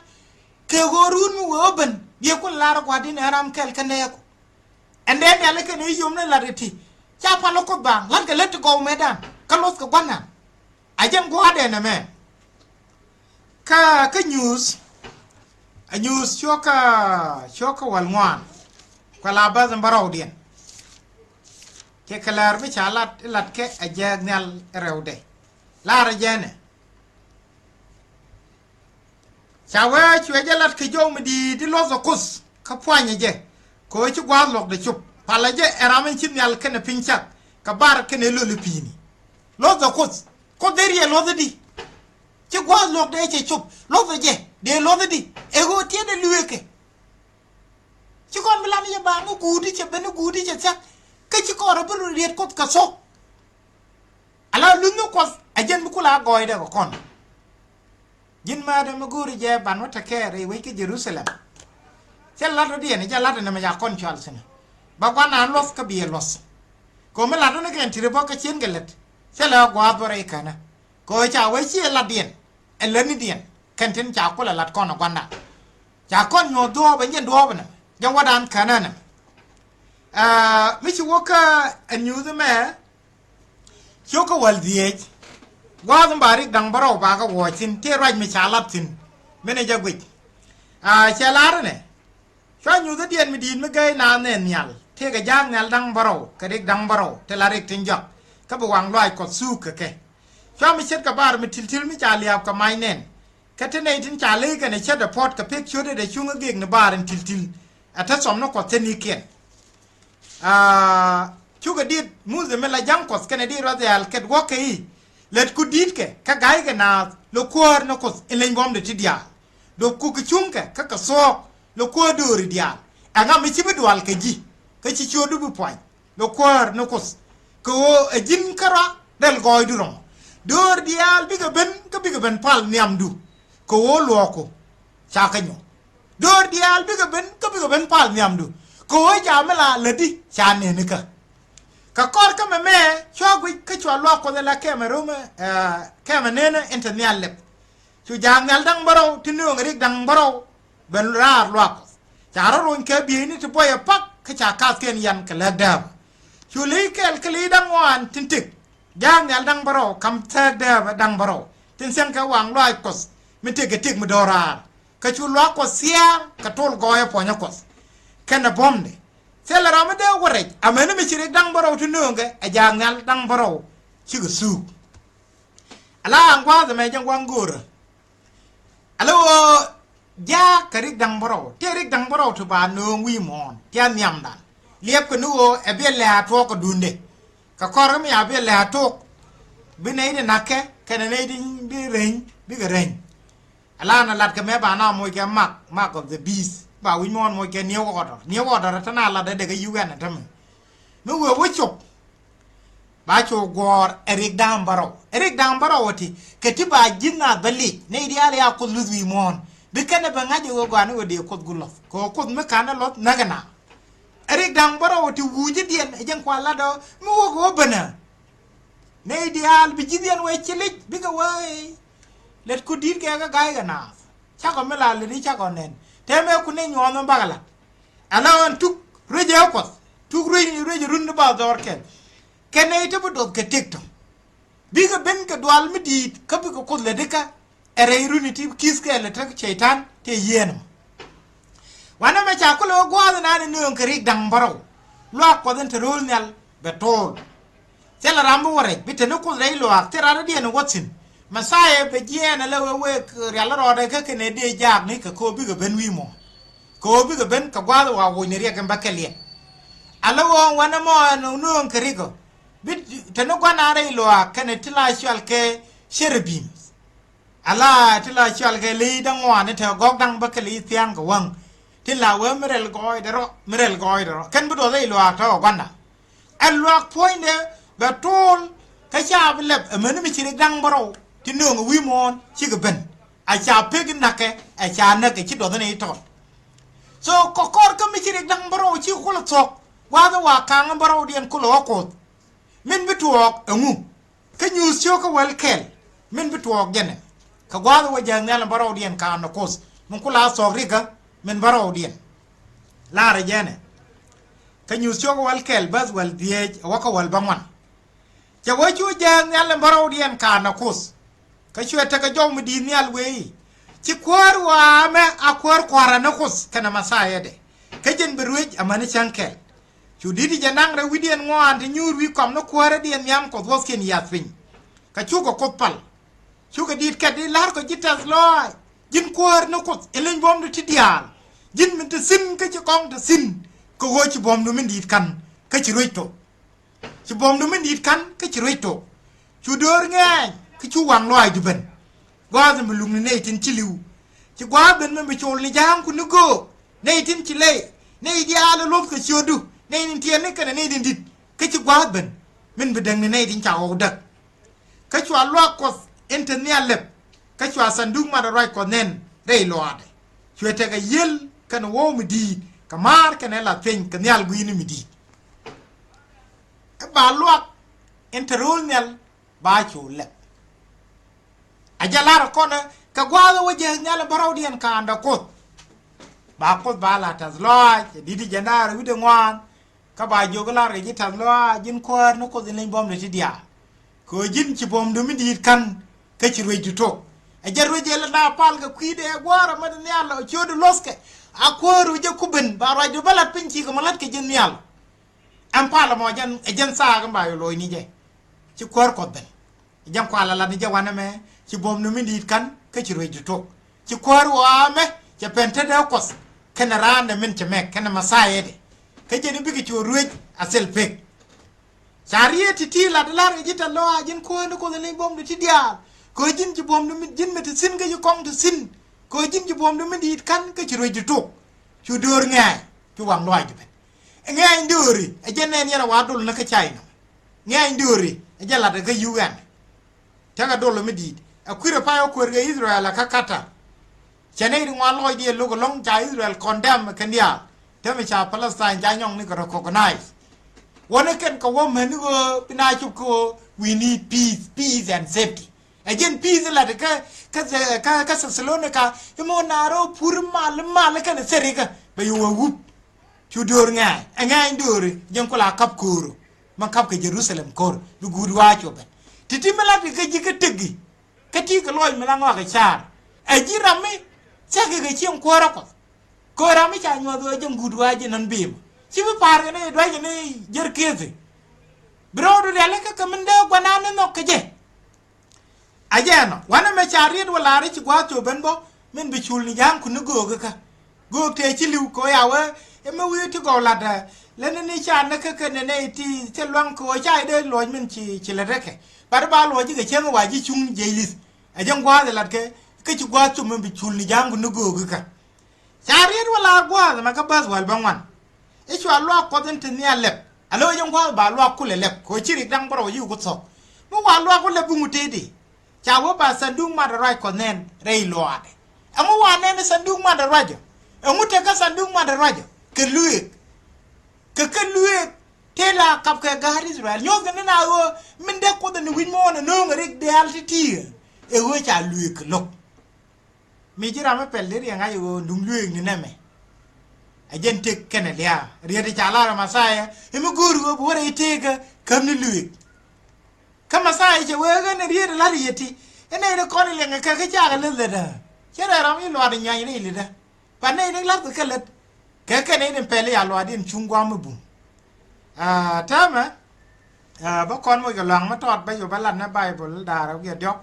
S2: ke gorun mu woben ye ko lar ko din haram kel kane ko ende ya le ke ne yum ne la reti cha pa lo ko ba lan ke let ko medan ka los ko gwana ajem go ade na me ka news a news shoka wal ngwan ko la bazan baraw dien ke kalar bi chalat lat ke ajag nal rewde lara jene chawa chwe jalat ke jom di lozo kus ka pwanye je ko ci gwa lok de chup pala je eramen ci nyal ken pinchak ka bar ken lolu pini lozo kus ko derie lozo di ci gwa lok de ci chup lozo je de lozo di ego tie de lueke ci kon bilam ye ba ngo gudi ci ben gudi ci sak ke ci ko rabu riet ko ka sok ala lungu ko ajen bu kula goy de ko kon jin ma de ma guri je ban wata kere we ke Jerusalem sel la do die ne ja la de ma ja kon chal sene ba kwa na los ka bi los ko me la do ne ken tire bo ka chen gelet sel la gwa bore kana ko cha we chi la dien e le ni dien ken tin cha ko la lat kon na gwana cha kon nyo do ba nyen do ba na ja wadan kana na mi chi woka a nyu de me choka wal die gwa bari dang baro ba ka wo tin te raj mi chalat tin mene ja gwi chalar ne cho nyu de dien mi din me gai na ne nyal te ga jang nyal dang baro ka dik dang baro te la rik tin jok ka bu wang loi ko su ka ke cho mi chet ka bar mi til mi cha liap ka mai nen ka te ne tin cha le ka ne chet de pot ka pek chode de chung ge ne bar til ata som no ko te ni ken chuga dit muze mela jankos kene di rozel ket woke let ku dit ke ka gai ke na lo kuor no kos elen bom de tidia do ku ku chunke ka so lo kuor do ri dia anga mi chibe dual ke ji ka chi chodu bu poi lo kuor no kos ko e jin kara del goy du ron dor dial biga ben pal niam du ko wo lo ko cha ka nyo dor dial biga ben pal niam du ko wo ja mela ledi cha ne ne ka kor ka me chogwi ka chwa lo ko la kemerum kemenene internal lep chu jangal dang baro tinu ngari dang baro ben rar lo ko charo ron ke bi ni to boya pak ka cha ka ken yan ka la dam chu li kel kli dang wan tintik jangal dang baro kam ta da dang baro tin sen ka wang lo ko mi te ke tik mi dora ka chu lo ko sia ka tol go ya ponya ko kana bomde sela ramade wore amene mi chire dang baro tu nunge a jangal dang baro chigu su ala angwa me jangwa ngura alo ja karik dang baro terik dang baro tu ba no wi mon tian nyam dan liep ko nuo e be le ato ko dunde ka kor mi ya be le ato bi nei de nakke kana nei din bi rein bi ga rein ala na lat ka me ba na mo ke mark of the beast ba wi mon mo ke new order tana la de ga UN tam no wo chop ba cho gor erik dam baro ti ke ti ba jinna bali ne di ala ya ko luzwi mon bi kana ba ngaje wo gwa no de ko gulof ko me kana lot nagana erik dam baro ti wuji dien e jen kwa la do mo wo go bana ne di al bi jidien we chilik bi ga wai let ku dir ke ga ga na cha ko me la le ni cha ko nen teme ku ne nyono bagala ala on tuk reje ko tuk reje run ba dor ken ite bu do ke tiktok biga ben ka dwal mi dit ka bu ko le deka ere runiti kis ke le tak cheitan ที่เย็นวันนั้นมาจากก็เลยว่าจะนั่นเนื้อกรีกดังบาร์ลวกกว่านั้นทรูเนี่ยเบตโตลเจ้ารามูอะไรบิดนุกุลไรลวกเจ้าราเดียนวัดสินมาใส่ไปเย็นแล้วเว้ยเรียลรอได้แค่เนเดียยากนี่กับโคบิกับเบนวิโมโคบิกับเบนกับว่าว่าวันนี้เรียกกันบักเกลียอะไรวันนั้นมันเนื้อกรีกบิดทนุกวันอะไรลวกแค่เนติลาชัวร์แค่เชอร์บีมAllah tila chal ke li dang wa ne the gok dang ba ke li tiang ko wang tila we merel goi daro ken bu do dai lo ta gwan na al lo point de ba tol ka cha blep men mi chi dang baro ti no wi mon chi ga ben a cha pe gin na ke a cha na ke chi do ne to so ko kor ka mi chi dang baro chi ko lo tok wa da wa kang baro dien ko lo ko men bi tuok ngu ka nyu sio ka wel kel men bi tuok gene ka gwada wajen ne baro dien ka na kos mun kula sogri ka men baro dien la rejene ka nyu sio wal kel bas wal die waka wal bangwan ja waju jen ne baro dien ka na kos ka chwe ta ka jom di ni alwe ci kwar wa me akwar kwara na kos kana masaya de ka jen beruj amane chankel chu didi janang re widien ngwan ti nyur wi kom no kwara dien yam ko vos ken yatwin ka chu ko kopal chuka dit kat di lar ko jitas loy jin kwar no ko elen bom du tidial jin min te sin ka ci kong te sin ko go ci bom du min dit kan ka ci roito ci bom du min dit kan ka ci roito chu dor ngeng ka chu wang loy du ben gwa zam lung ne tin ci liw ci gwa ben men be chol ni jam ku nugo ne tin ci le ne ideal lof ka chodu ne nin tien ne kana ne din dit ka ci gwa ben min be dang ne tin chaw dak ka chu alwa ko internet lep ka chwa sandung ma rai ko nen rei loade chwete ga yel kan wo mi di ka mar kan la pen kan yal gu ni mi di ba luak interrol nel ba chu lep ajalar ko na ka gwa wo je nyal baraw dien ka anda ko ba la tazloa di di janar wi de ngwan ka ba jogalar ga ji tazloa jin ko no ko din bom de ti dia ko jin ci bom do mi di kan ka ci roy to a jarro je la na pal ga kuide gwara ma ne yalla ciodu loske a koru je kuben ba radio balat pinci ko malat ke jen yalla am pala mo jan e jen sa ga ba yo loy ni je ci kor ko ben jam ko ala la ni je wana me ci bom no mi dit kan ka ci roy to ci kor wa me ci pente de kos kana rande min ci mek kana masaye de ka je ni bi ci roy a sel pek sariye ti la de la ji ta lo a jen ko no ko le bom de ti dia ko jin ci bom du jin meti sin ga yu kong de sin ko jin ci bom du mi dit kan ka ci roy di tok ci dor ngaay ci wang loy di ben ngaay ndori e jenen yana wa dol naka china ngaay ndori e jala daga UN taga dol mi dit akwira pa yo ko ga Israel ka kata chene ri ngwa loy di lo ko long cha Israel condemn kania teme cha Palestine ja nyong ni ko recognize wona ken ko wo men go bina chu ko we need peace and safety again peace la de ka salone ka mo naro pur mal ka ne serika be yo wup chu dor nga ndori jen ko la kap kuro man kap ke Jerusalem kor du gudu wa cho be titi mala de ka ji ka teggi ka ti ka loy mala nga ka char e ji rami sa ke chim ko ra ko rami cha nyo do jen gudu wa ji nan bim ci bi par ne do ji ne jer keze bro do le ka kamende gwana ne no ke je ajeno wana me charid wala ri ci gwa to benbo min bi chul ni jam ku nugo ka go te ci liw ko yawe e me wi ti go la da le ni cha na ka ne ti te lwang ko cha de lo min ci le reke bar ba lo ji ga chen wa ji chung jelis ajen gwa de la ke ci gwa to min bi chul ni jam ku nugo ka charid wala gwa ma ka bas wal banwan e ci alwa ko den te ni alep alo jen gwa ba lo ku le lep ko ci ri dang baro yu ko so mo wa lo ko le bu mutedi chawo ba sandung ma da rai ko nen rei loade amu wa nen sandung ma da rajo amu te ka sandung ma da rajo ke luik ke luik tela kap ka gari Israel nyo ga na wo min de ko da ni win mo na no ngari de altiti e wo cha luik lok mi jira ma pelle ri nga yo ndung luik ni neme a gente kene lia ri de cha la ma saya e mu guru go bo re te ka kam ni luik kama sai je wega ne ri la ri yeti ene ne ko ne nga ka cha ga le da chere ram yi lwa de nya ni le da pa nei ne la ke le ke ne ne pele ya lwa din chungwa mu bu ta ma ba kon mo ga lang ma tot baอยู่บ้านนะไบเบิลดาเราเกียดยก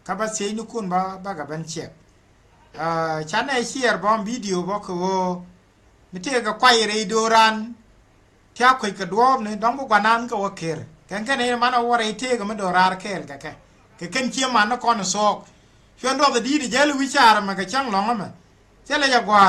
S2: คาบเสียนุคุณบ้ากับบันเชียฉันไอเชียร์บอมวิดีโอบอกคือมิเตก็ไกวเรดูรันเที่ยวคุยกับดวมนี่ดองบุกว่านั้นก็โอเคแค่นี้มันเอาอะไรเที่ยวก็ไม่ดูรารเคลแค่เช่นเชี่ยมันนักการสอกชวนรอบดีดีเจลูวิชาร์มันก็ช่างหลงแล้วมั้ยเจ้าเลยจะกว่า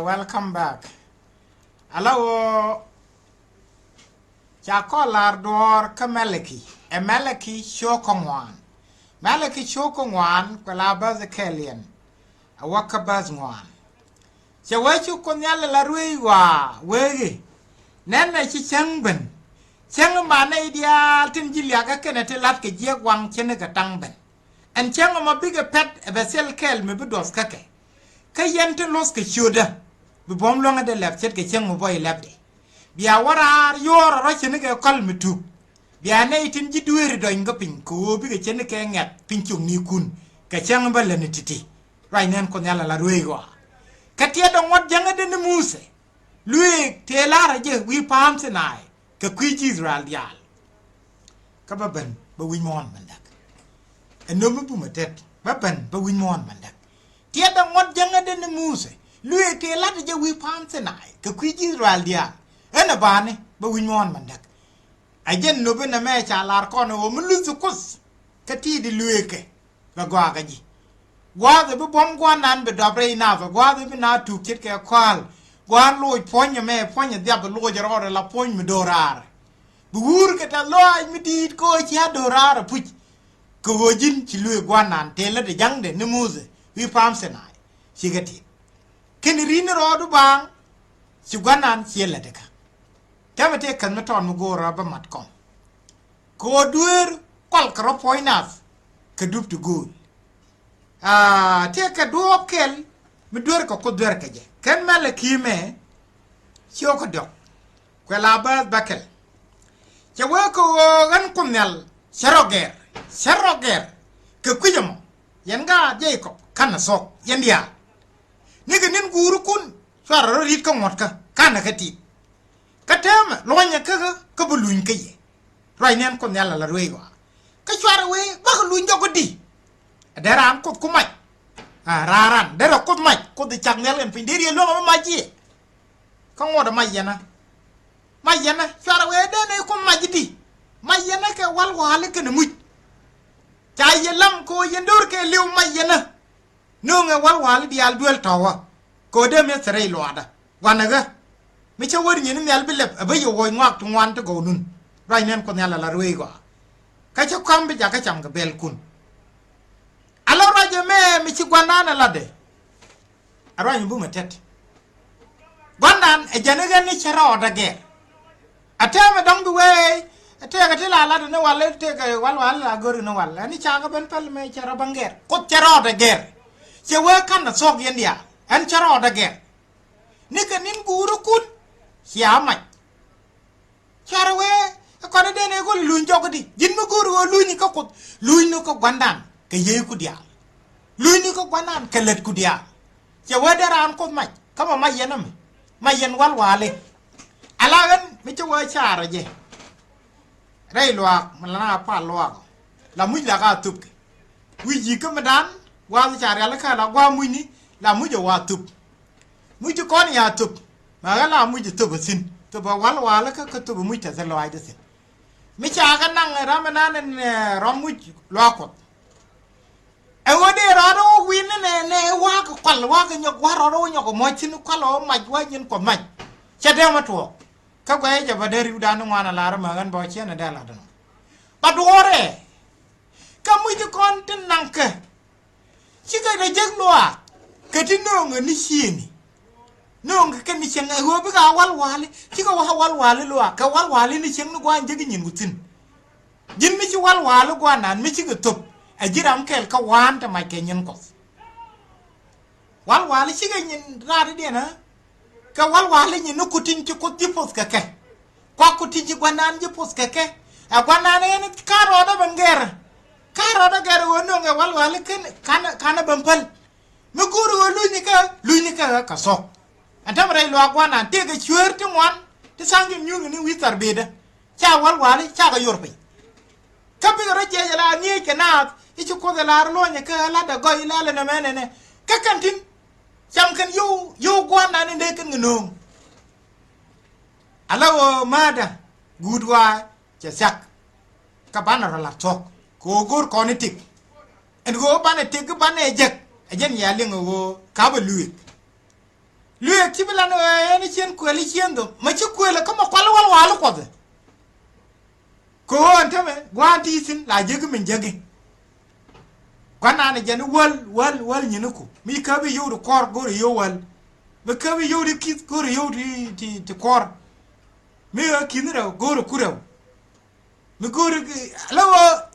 S2: welcome back allow Chako lardor ka Meleki show kongwan Meleki show kongwan kwala baz kelian awaka baz ngwan Chawachu konyala la ruiwa wegi nena chi changben chang mane dia tin jilia ka kenete lat ke je gwang chene ka tangben en chang ma biga pet besel kel me budos kake kayente los ke chuda bi bom longa de lep chet ke chang mo boy lep de biya warar yor ro chene ke kol mitu bia ne tin ji duere do nga pin ko bi ke chen ke ngat pin chung ni kun ka chang ba le ni titi rai nen ko nyala la ruwe go ka tie do ngot janga de ne muse lui te la ra je wi pam se nai ka kwi ji Israel dial ka ba ben ba wi mon man dak en no bu ma tet ba ben ba wi mon man dak tie do ngot janga de ne muse lui te la je wi pam se nai ka kwi ji Israel dial en ba ne ba wi mon man dak ajen no be na me cha lar ko no mu lu kus ka ti di lueke ba gwa ga ji gwa de be bom gwa nan be dobre na ba gwa de be na tu kit ke kwal gwa lo ponya me ponya dia be lo jaro la pony me dorar bu wur ke ta lo mi di ko cha dorar pu ko jin ci lu gwa nan te la de jang de ne muze wi pam se nai ci gati ken rin ro du bang ci gwa nan ci la de ka Kama te kan meton mu gora ba mat kom. Ko duer kwal kro poinas ka dup tu gul. Te ka duop kel mi duer ko duer ka je. Kan mala kime chio ko dok. Ko la ba bakel. Che wo ko gan kumnel Sharoger ka kujamo. Yan ga je ko kan sok yan dia. Ni ga nin guru kun swara rit ko ngot ka kan ka ti. Katama lonya ka buluñ ka ye ray nen ko nyala la ruwe wa ka chwara we ba ko luñ jogo di dara ko ku maj raran dara ko maj ko de changel en pindiri lo ma maji ka ngoda majana chwara we de ne ko majdi majana ke wal wale ke ne muj cha ye lam ko ye ndur ke liw majana no nga wal wale di al duel tawa ko de me sere lo ada wanaga mi cha wor nyin mel bilep abayo wo ngak tu ngwan to go nun rai nen ko nyala la ruwe go ka cha kam bi ja ka cham ga bel kun alo raje me mi chi gwanana la de arwan bu metet gwanan e janega ni chara oda ge atama dong bi we ate ga tila la de ne wale te ga wal la gor no wal ani cha ga ben pal me chara banger ko chara oda ge che we kan na sok yen dia an chara oda ge ni ka nin guru kun siya mai charwe ko de ne ko luñ jogodi jin mu guru luñ ko ko luñ ko gwandan ke ye ku dia luñ ko gwandan ke let ku dia che wadaran ko mai kama mai yenam mai yen wal wale alagan mi che wa chara je rai loa malana pa loa la muj la ga tup wi ji ko madan wa chara la ka la gwa muj ni la muj wa tup muj ko ni ya tup ma la muj tup sin to ba wal wala ka tup muj ta lo ay de sin mi cha ga nang ramana ne rom muj lo ko e wode ro win ne wa ko kwal wa ga nyok wa ro nyok mo chin kwalo maj wa nyin ko maj cha de ma to ka ko e ja ba de ri da no wana la ra ma gan bo che na da la da ba dore ka muj kon tin nang ka chi ga de jeg lo a ka ti no ni chini no nga kan ni chen ho bi ga wal wale ti ko wal wale lo ka wal wale ni chen no gwan jegi nyin gutin jin mi ci wal wale gwan nan mi ci ga top a jiram kel ka wan ta ma ke nyin ko wal wale ci ga nyin ra de na ka wal wale nyin no kutin ci ko ti pos ka ke ko kutin ci gwan nan ji pos ka ke a gwan nan ne ka ro da banger ka ro da gar wo no nga wal wale kana bampal mi guru lu ni ka so antam ray lo agwana te ga chuer ti ngwan ti sangi nyu ni witar beda cha wal wali cha ga yorpe kabi ga je la ni ke na i chu ko da la lo nya ka la da go ila le na menene ka kantin cham kan yo gwana ni de kan no alawo mada gudwa cha sak ka bana la tok ko gor ko ni tik en go bana tik bana jek ajen ya lengo go ka ba luik luek ti bela no eni chen kweli chendo ma chi kwela kama kwala wal ko de ko antame gwanti sin la jegi min jegi kwana ne jen wal nyinuko mi ka bi yodu kor gor yo wal be ka bi yodu kit gor yo ti kor mi kinira gor kuraw mi gor lawa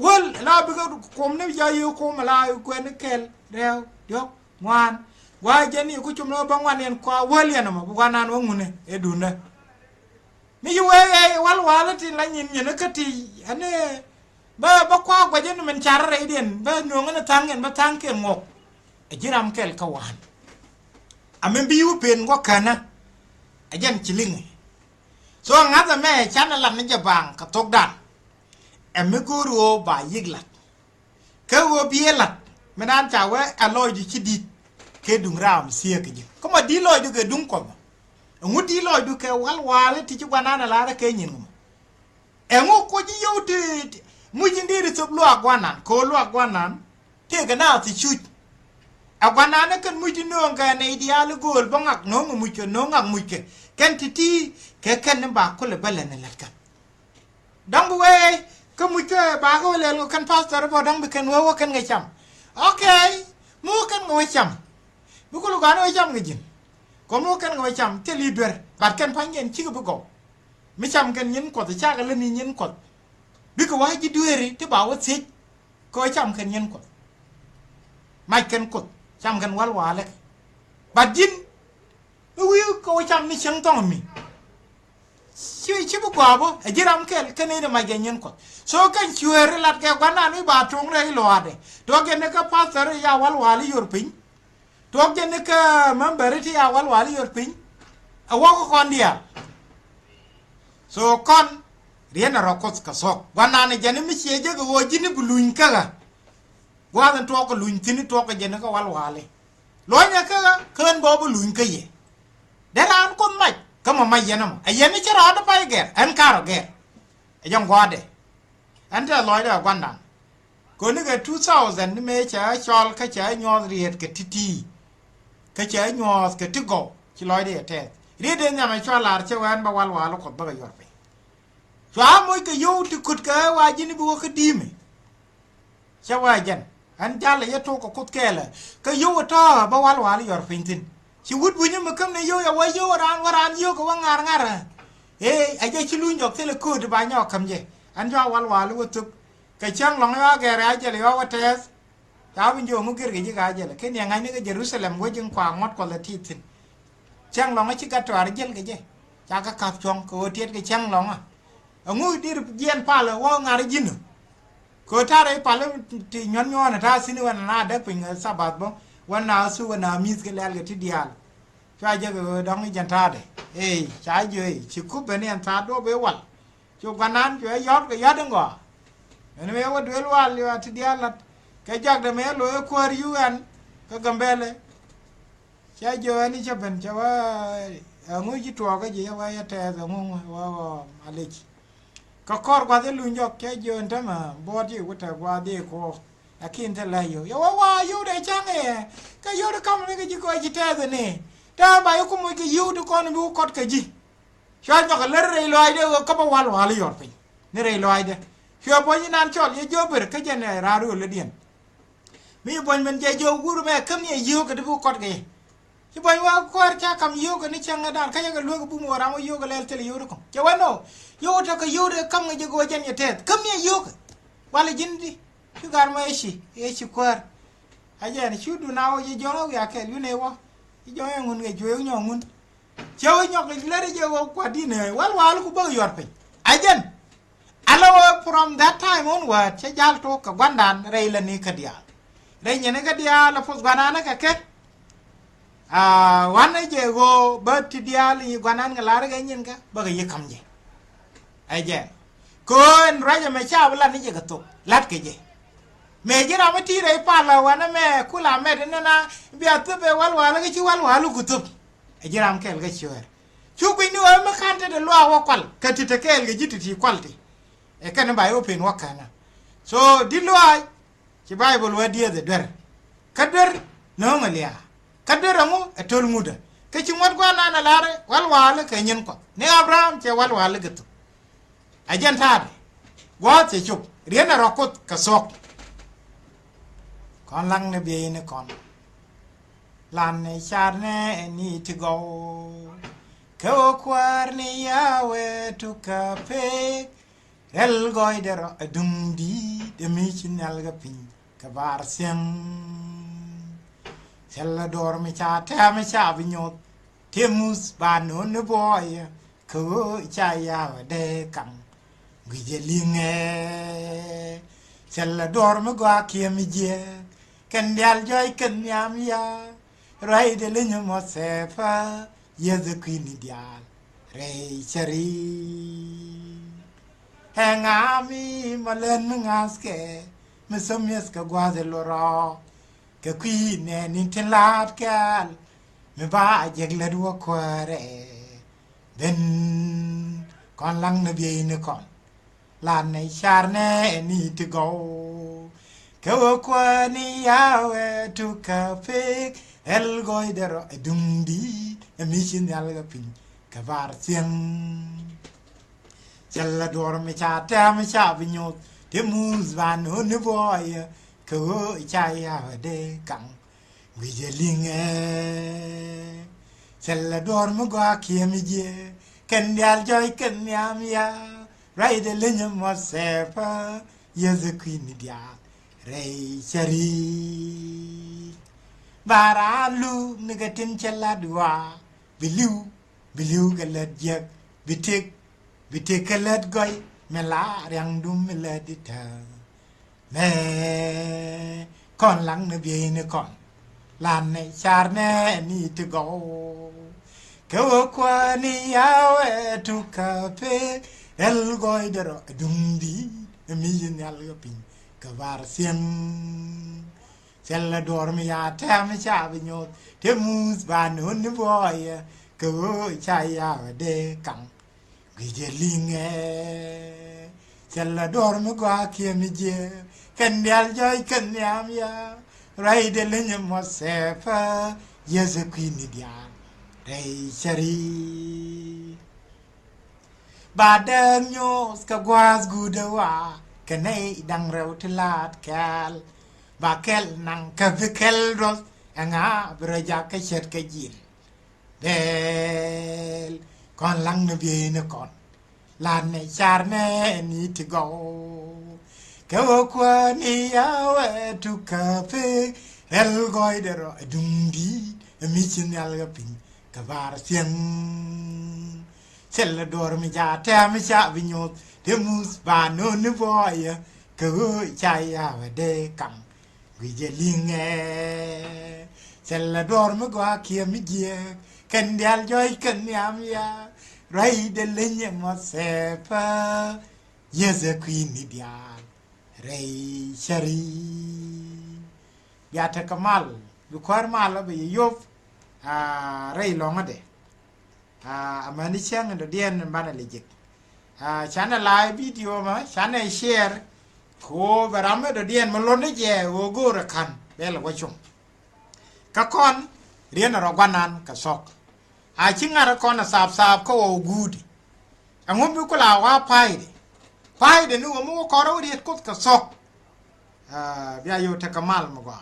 S2: wal la bi ko ne ya yo ko mala ko ne kel rew yo wan wa jeni ku chumno bangwan en kwa wali na ma bwana no ngune eduna mi yu e wal wala ti la nyin nyin ka ti ane ba kwa gwa jen men char re den ba no ngana tangen ba tang ken ngok e jiram kel ka wan amen bi yu pen go kana a jen chiling so ngata me chana la ni jabang ka tok dan e me guru ba yiglat ka wo bielat menan cha we aloy di chidi ke dung ram sia ke ji ko ma di loy du ke dung ko ngu di loy du ke wal wal ti ci banana la ke nyin mo e ngu ko ji yowti mu ji ndiri sob lo agwanan ko lo agwanan te ga na ti chu agwanan kan mu ji no ga ne ideal gol bangak no mu ke no ngak mu ke ken ti ke ken ba ko le balen la ka dang bu we ko mu ke ba ko le lo kan pastor bo dang be ken wo ken ngai cham okay mu ken ngai cham bu ko lo ga no cham ngai jin ko mu ken ngai cham te liber bat ken pangen chi ko bu ko mi cham ken nyin ko ta ga le ni nyin ko bi ko wa ji dueri te ba wa se ko cham ken nyin ko mai ken ko cham ken wal wa le bat jin wi ko cham ni chang tong mi chi bu ko bo e jiram kel ken ni ma gen nyin ko so kan chuer lat ke gwana ni ba tung re lo ade to gen ka pastor ya wal wali yor pin to gen ka member ti ya wal wali yor pin a wo ko kon dia so kon rien ro ko ka sok gwana ni gen mi che je go wo jini bu luñ kala gwa dan to ko luñ tini to ko gen ka wal wali lo nya ka ken bo bu luñ ka ye deran kon mai kama mai yanam a yemi chara da pai ger an karo ger e jong gwade anta loida gwanda ko ni ga 2000 ni me cha chol ka cha nyo riet ke titi ka cha nyo ke tigo chi loida te ri de nya me cholar che wan ba wal wal ko ba yor pe cha moy ke yo ti kut ka wa jini bu ko dime cha wa jan an jale ye to ko kut kele ka yo to ba wal wal yor pintin chi wut bu nyum kam ne yo ya wa yo waran yo ko ngar ngar a je chi luñ jok tele ko de ba nyo kam je an jo wal wal wo tup ka chang long ya ge ra je le yo wa tes ta bin jo mu gir ge ji ga je le ken ya ngai ne ge Jerusalem wo jing kwa ngot ko la ti tin chang long chi ka twar jel ge je cha ka kap chong ko tiet ge chang long a ngu dir jen pa le wo ngar jin ko ta re pa le ti nyon nyon ta sini wan na da pin sabat bo wan na su wan na mis ge le ge ti dial cha je ge dong jan ta de cha je chi ku be ne ta do be wal chu ganan chu yot ge yad ngo ne me wa dwel wal yo ti dial ke jak de me lo ko ri yu an ka gambele cha je ani cha ben cha wa ngu ji to ga je wa ya te ga ngu wa alech ka kor gwa de lu njok ke je nta ma bo di ku ta gwa de ko akin ta la yo wa yo de chang e ka yo de kam ne ge ji ko ji te de ne ta ba yo ko mo ke yo de ko ne bu kot ka ji sha jo ka le re lo ai de ko ba wal wal yor pe ne re lo ai de sha bo ni nan chol ye jo ber ka je ne ra ru le dien mi bo men je jo guru me kam ye yo ka de bu kot ge ci boy wa ko cha kam yo ka ni chang dan ka ya ga lo ko bu mo ra mo yo ga le tele yo ko ke wa no yo ta ka yo de kam ge go jen ye te kam ye yo ka wala jindi ci gar ma eshi kwar aja ni chudu na o je jo ya ke lu ne wo jo ngun ge jo nyo ngun jo nyo ke le je wo kwa di ne wal ku ba yor pe ajan alawa from that time onward che jal to ka gwandan re la ni ka dia re nyene ka dia la fos gwanana ka ke wan je go ba ti dia li gwanan ga lar ga nyen ka ba ga yekam je aja ko en raja me cha bla ni je ka to lat ke je me jira ma ti re pa la wana me kula me de na bia to be wal ga chi wal ku to jira am kel ga chiwer chu ku ni wa ma kan te de lo wa kwal ka ti te kel ga jiti ti kwalti e kan ba yo pen wakana so di lo ai ci bible wa die de der kader no ngalia kader mo e tol muda ke ci mod gwana na lare wal ka nyen ko ne abraham ce wal ga to ajan ta wa ce chup riena rokot ka sok kon lang ne be ne kon lan ne char ne ni to go ko kwar ne yawe to ka pe el goy de dum di de mi chinal ga pin ka bar sen sel dor mi cha ta mi cha bi nyot temus ba no ne boy cứ chạy vào đây cẳng người giờ liên nghe sẽ là đor mà qua kia mi je cần đial joy cần nhám ya rai de linh một xe pha giờ queen đial rai chari hang ami mà lên mà ngas ke mà sớm yes ka qua de loro cái queen nè nín thiên lát cal mà ba jeg la đua quare bên con lăng nó bì nó còn làn này char nè need to go cái qua ni yawe to cafe el goidero dung đi emission al gapin kavar siang challa dorme cha ta me cha binyo te mus van no ne boy ko cha ya de kang wi je linge challa dorme gwa kiemi je ken yal joy ken yam ya rai de linya mo sepa yes queen dia rei chari baralu negatin challa dua biliu galat yak bitik galat goy mela yang dum meladita me kon lang ne bi ne kon lan ne char ne ni to go ko kwa ni yawe to cafe el goy dero dundi mi yal pin kavar sien sella dormi ya tam cha binyo te mus ban hun boy ko cha ya de kang gije linge sella dormi gwa kiem je ken yal joy ken yam ya rai de lenye mo sefa yes queen dia dei chari badam nyos ka gwas gudawa kanai dang rew tlat kal ba kel nang ka vikel ros anga braja ka chet ka jin del kon lang ne bi ne kon lan ne char ne ni to go ka kwa ni yawe to cafe el goidero dundi mi chin al ga pin ka var sien sella dormi ja ta mi cha vinyo de mus ba no ne boy ko cha ya de kam wi je linge sella dormi gwa kia mi je ken dial joy ken yam ya rai de lenye mo sepa yes queen dia rai shari ya ta kamal du kwar mal ba yof rai longa de amani chang ndo dien bana lejik chana live video ma chana share ko barame ndo dien malone je wo gora kan bela wachung ka kon rien ro gwanan ka sok a chinga ra kon sap ko wo gudi angom bi ko la wa paide nu mo ko ro riet ko ka sok bia yo ta kamal mo gwa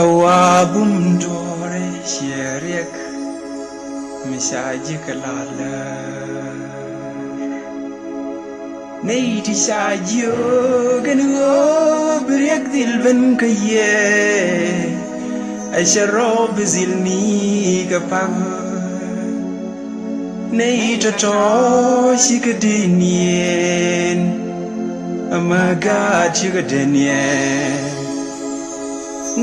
S1: awabum dore sherek misaji kalala neiti sajio ganu brek dilben kaye asharob zilni kapag neito to shikadinien amaga chigadenien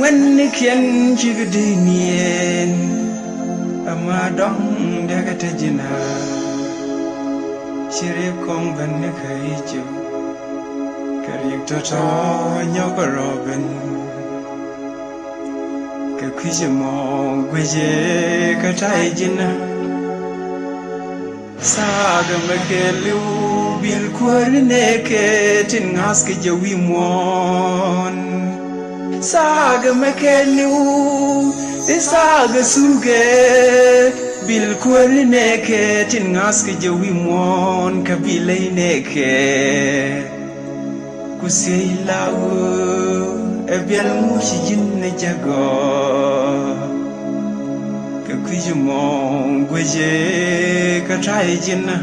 S1: when the ken chigadinien amadong dagatajina shirip kong ban ne kaichu karik to nyoko robin ka kwijimo gweje katajina saga makelu bil kwarne ke tin ngaske jawi mon saga makelu saga suge bil kwarne ke tin ngaske jawi mon kabilai neke kusilawo ebial mushijin ne jago ka kwijimo gweje ka trai jinna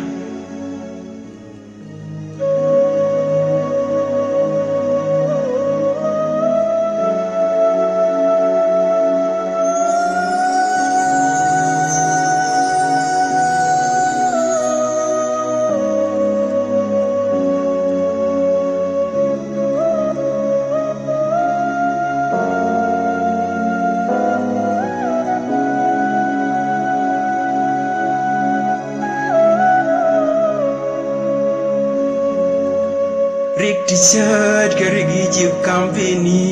S1: Rick t-shirt karigi jib company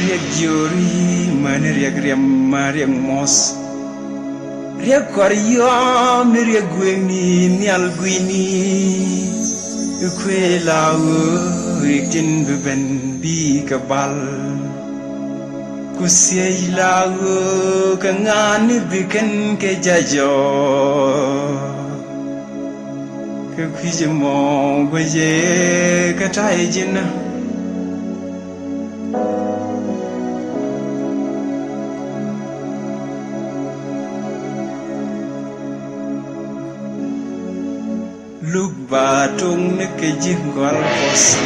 S1: Riek jori man riek riam mariek mos Riek koryom riek gwengni nial gwini Kwe lawo riek tin beben bi kabal Kusiay lawo kangani biken ke jajo Kwe mo gwaje katay jina Lúc bà trung nước cái chim gọi phos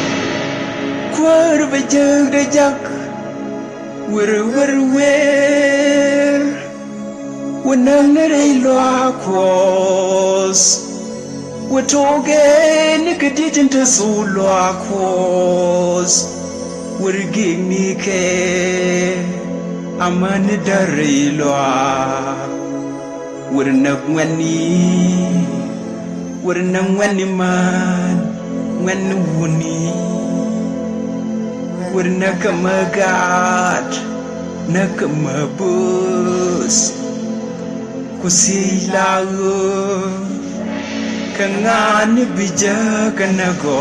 S1: Quơ bà chơ đã chắc Where When nâng ở đây loa quos We're talking nước cái đi trên thơ su loa quos We're gig ni ke Aman đã rây loa We're nâng ngoan ni Wernang wani man wani wuni Werna kamagat na kamabus Kusilago Kangani bija kanago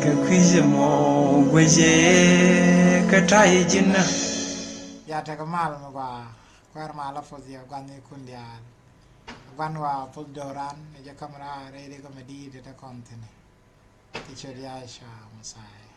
S1: Kakwija mo gwaje kataye jina
S2: Ya ta kamal ma ba kwar ma la fozia gwani kundial Gwanwa Puldoran, Jakamara, Rede Comedy, Data Content, Teacher Yasha, Masai.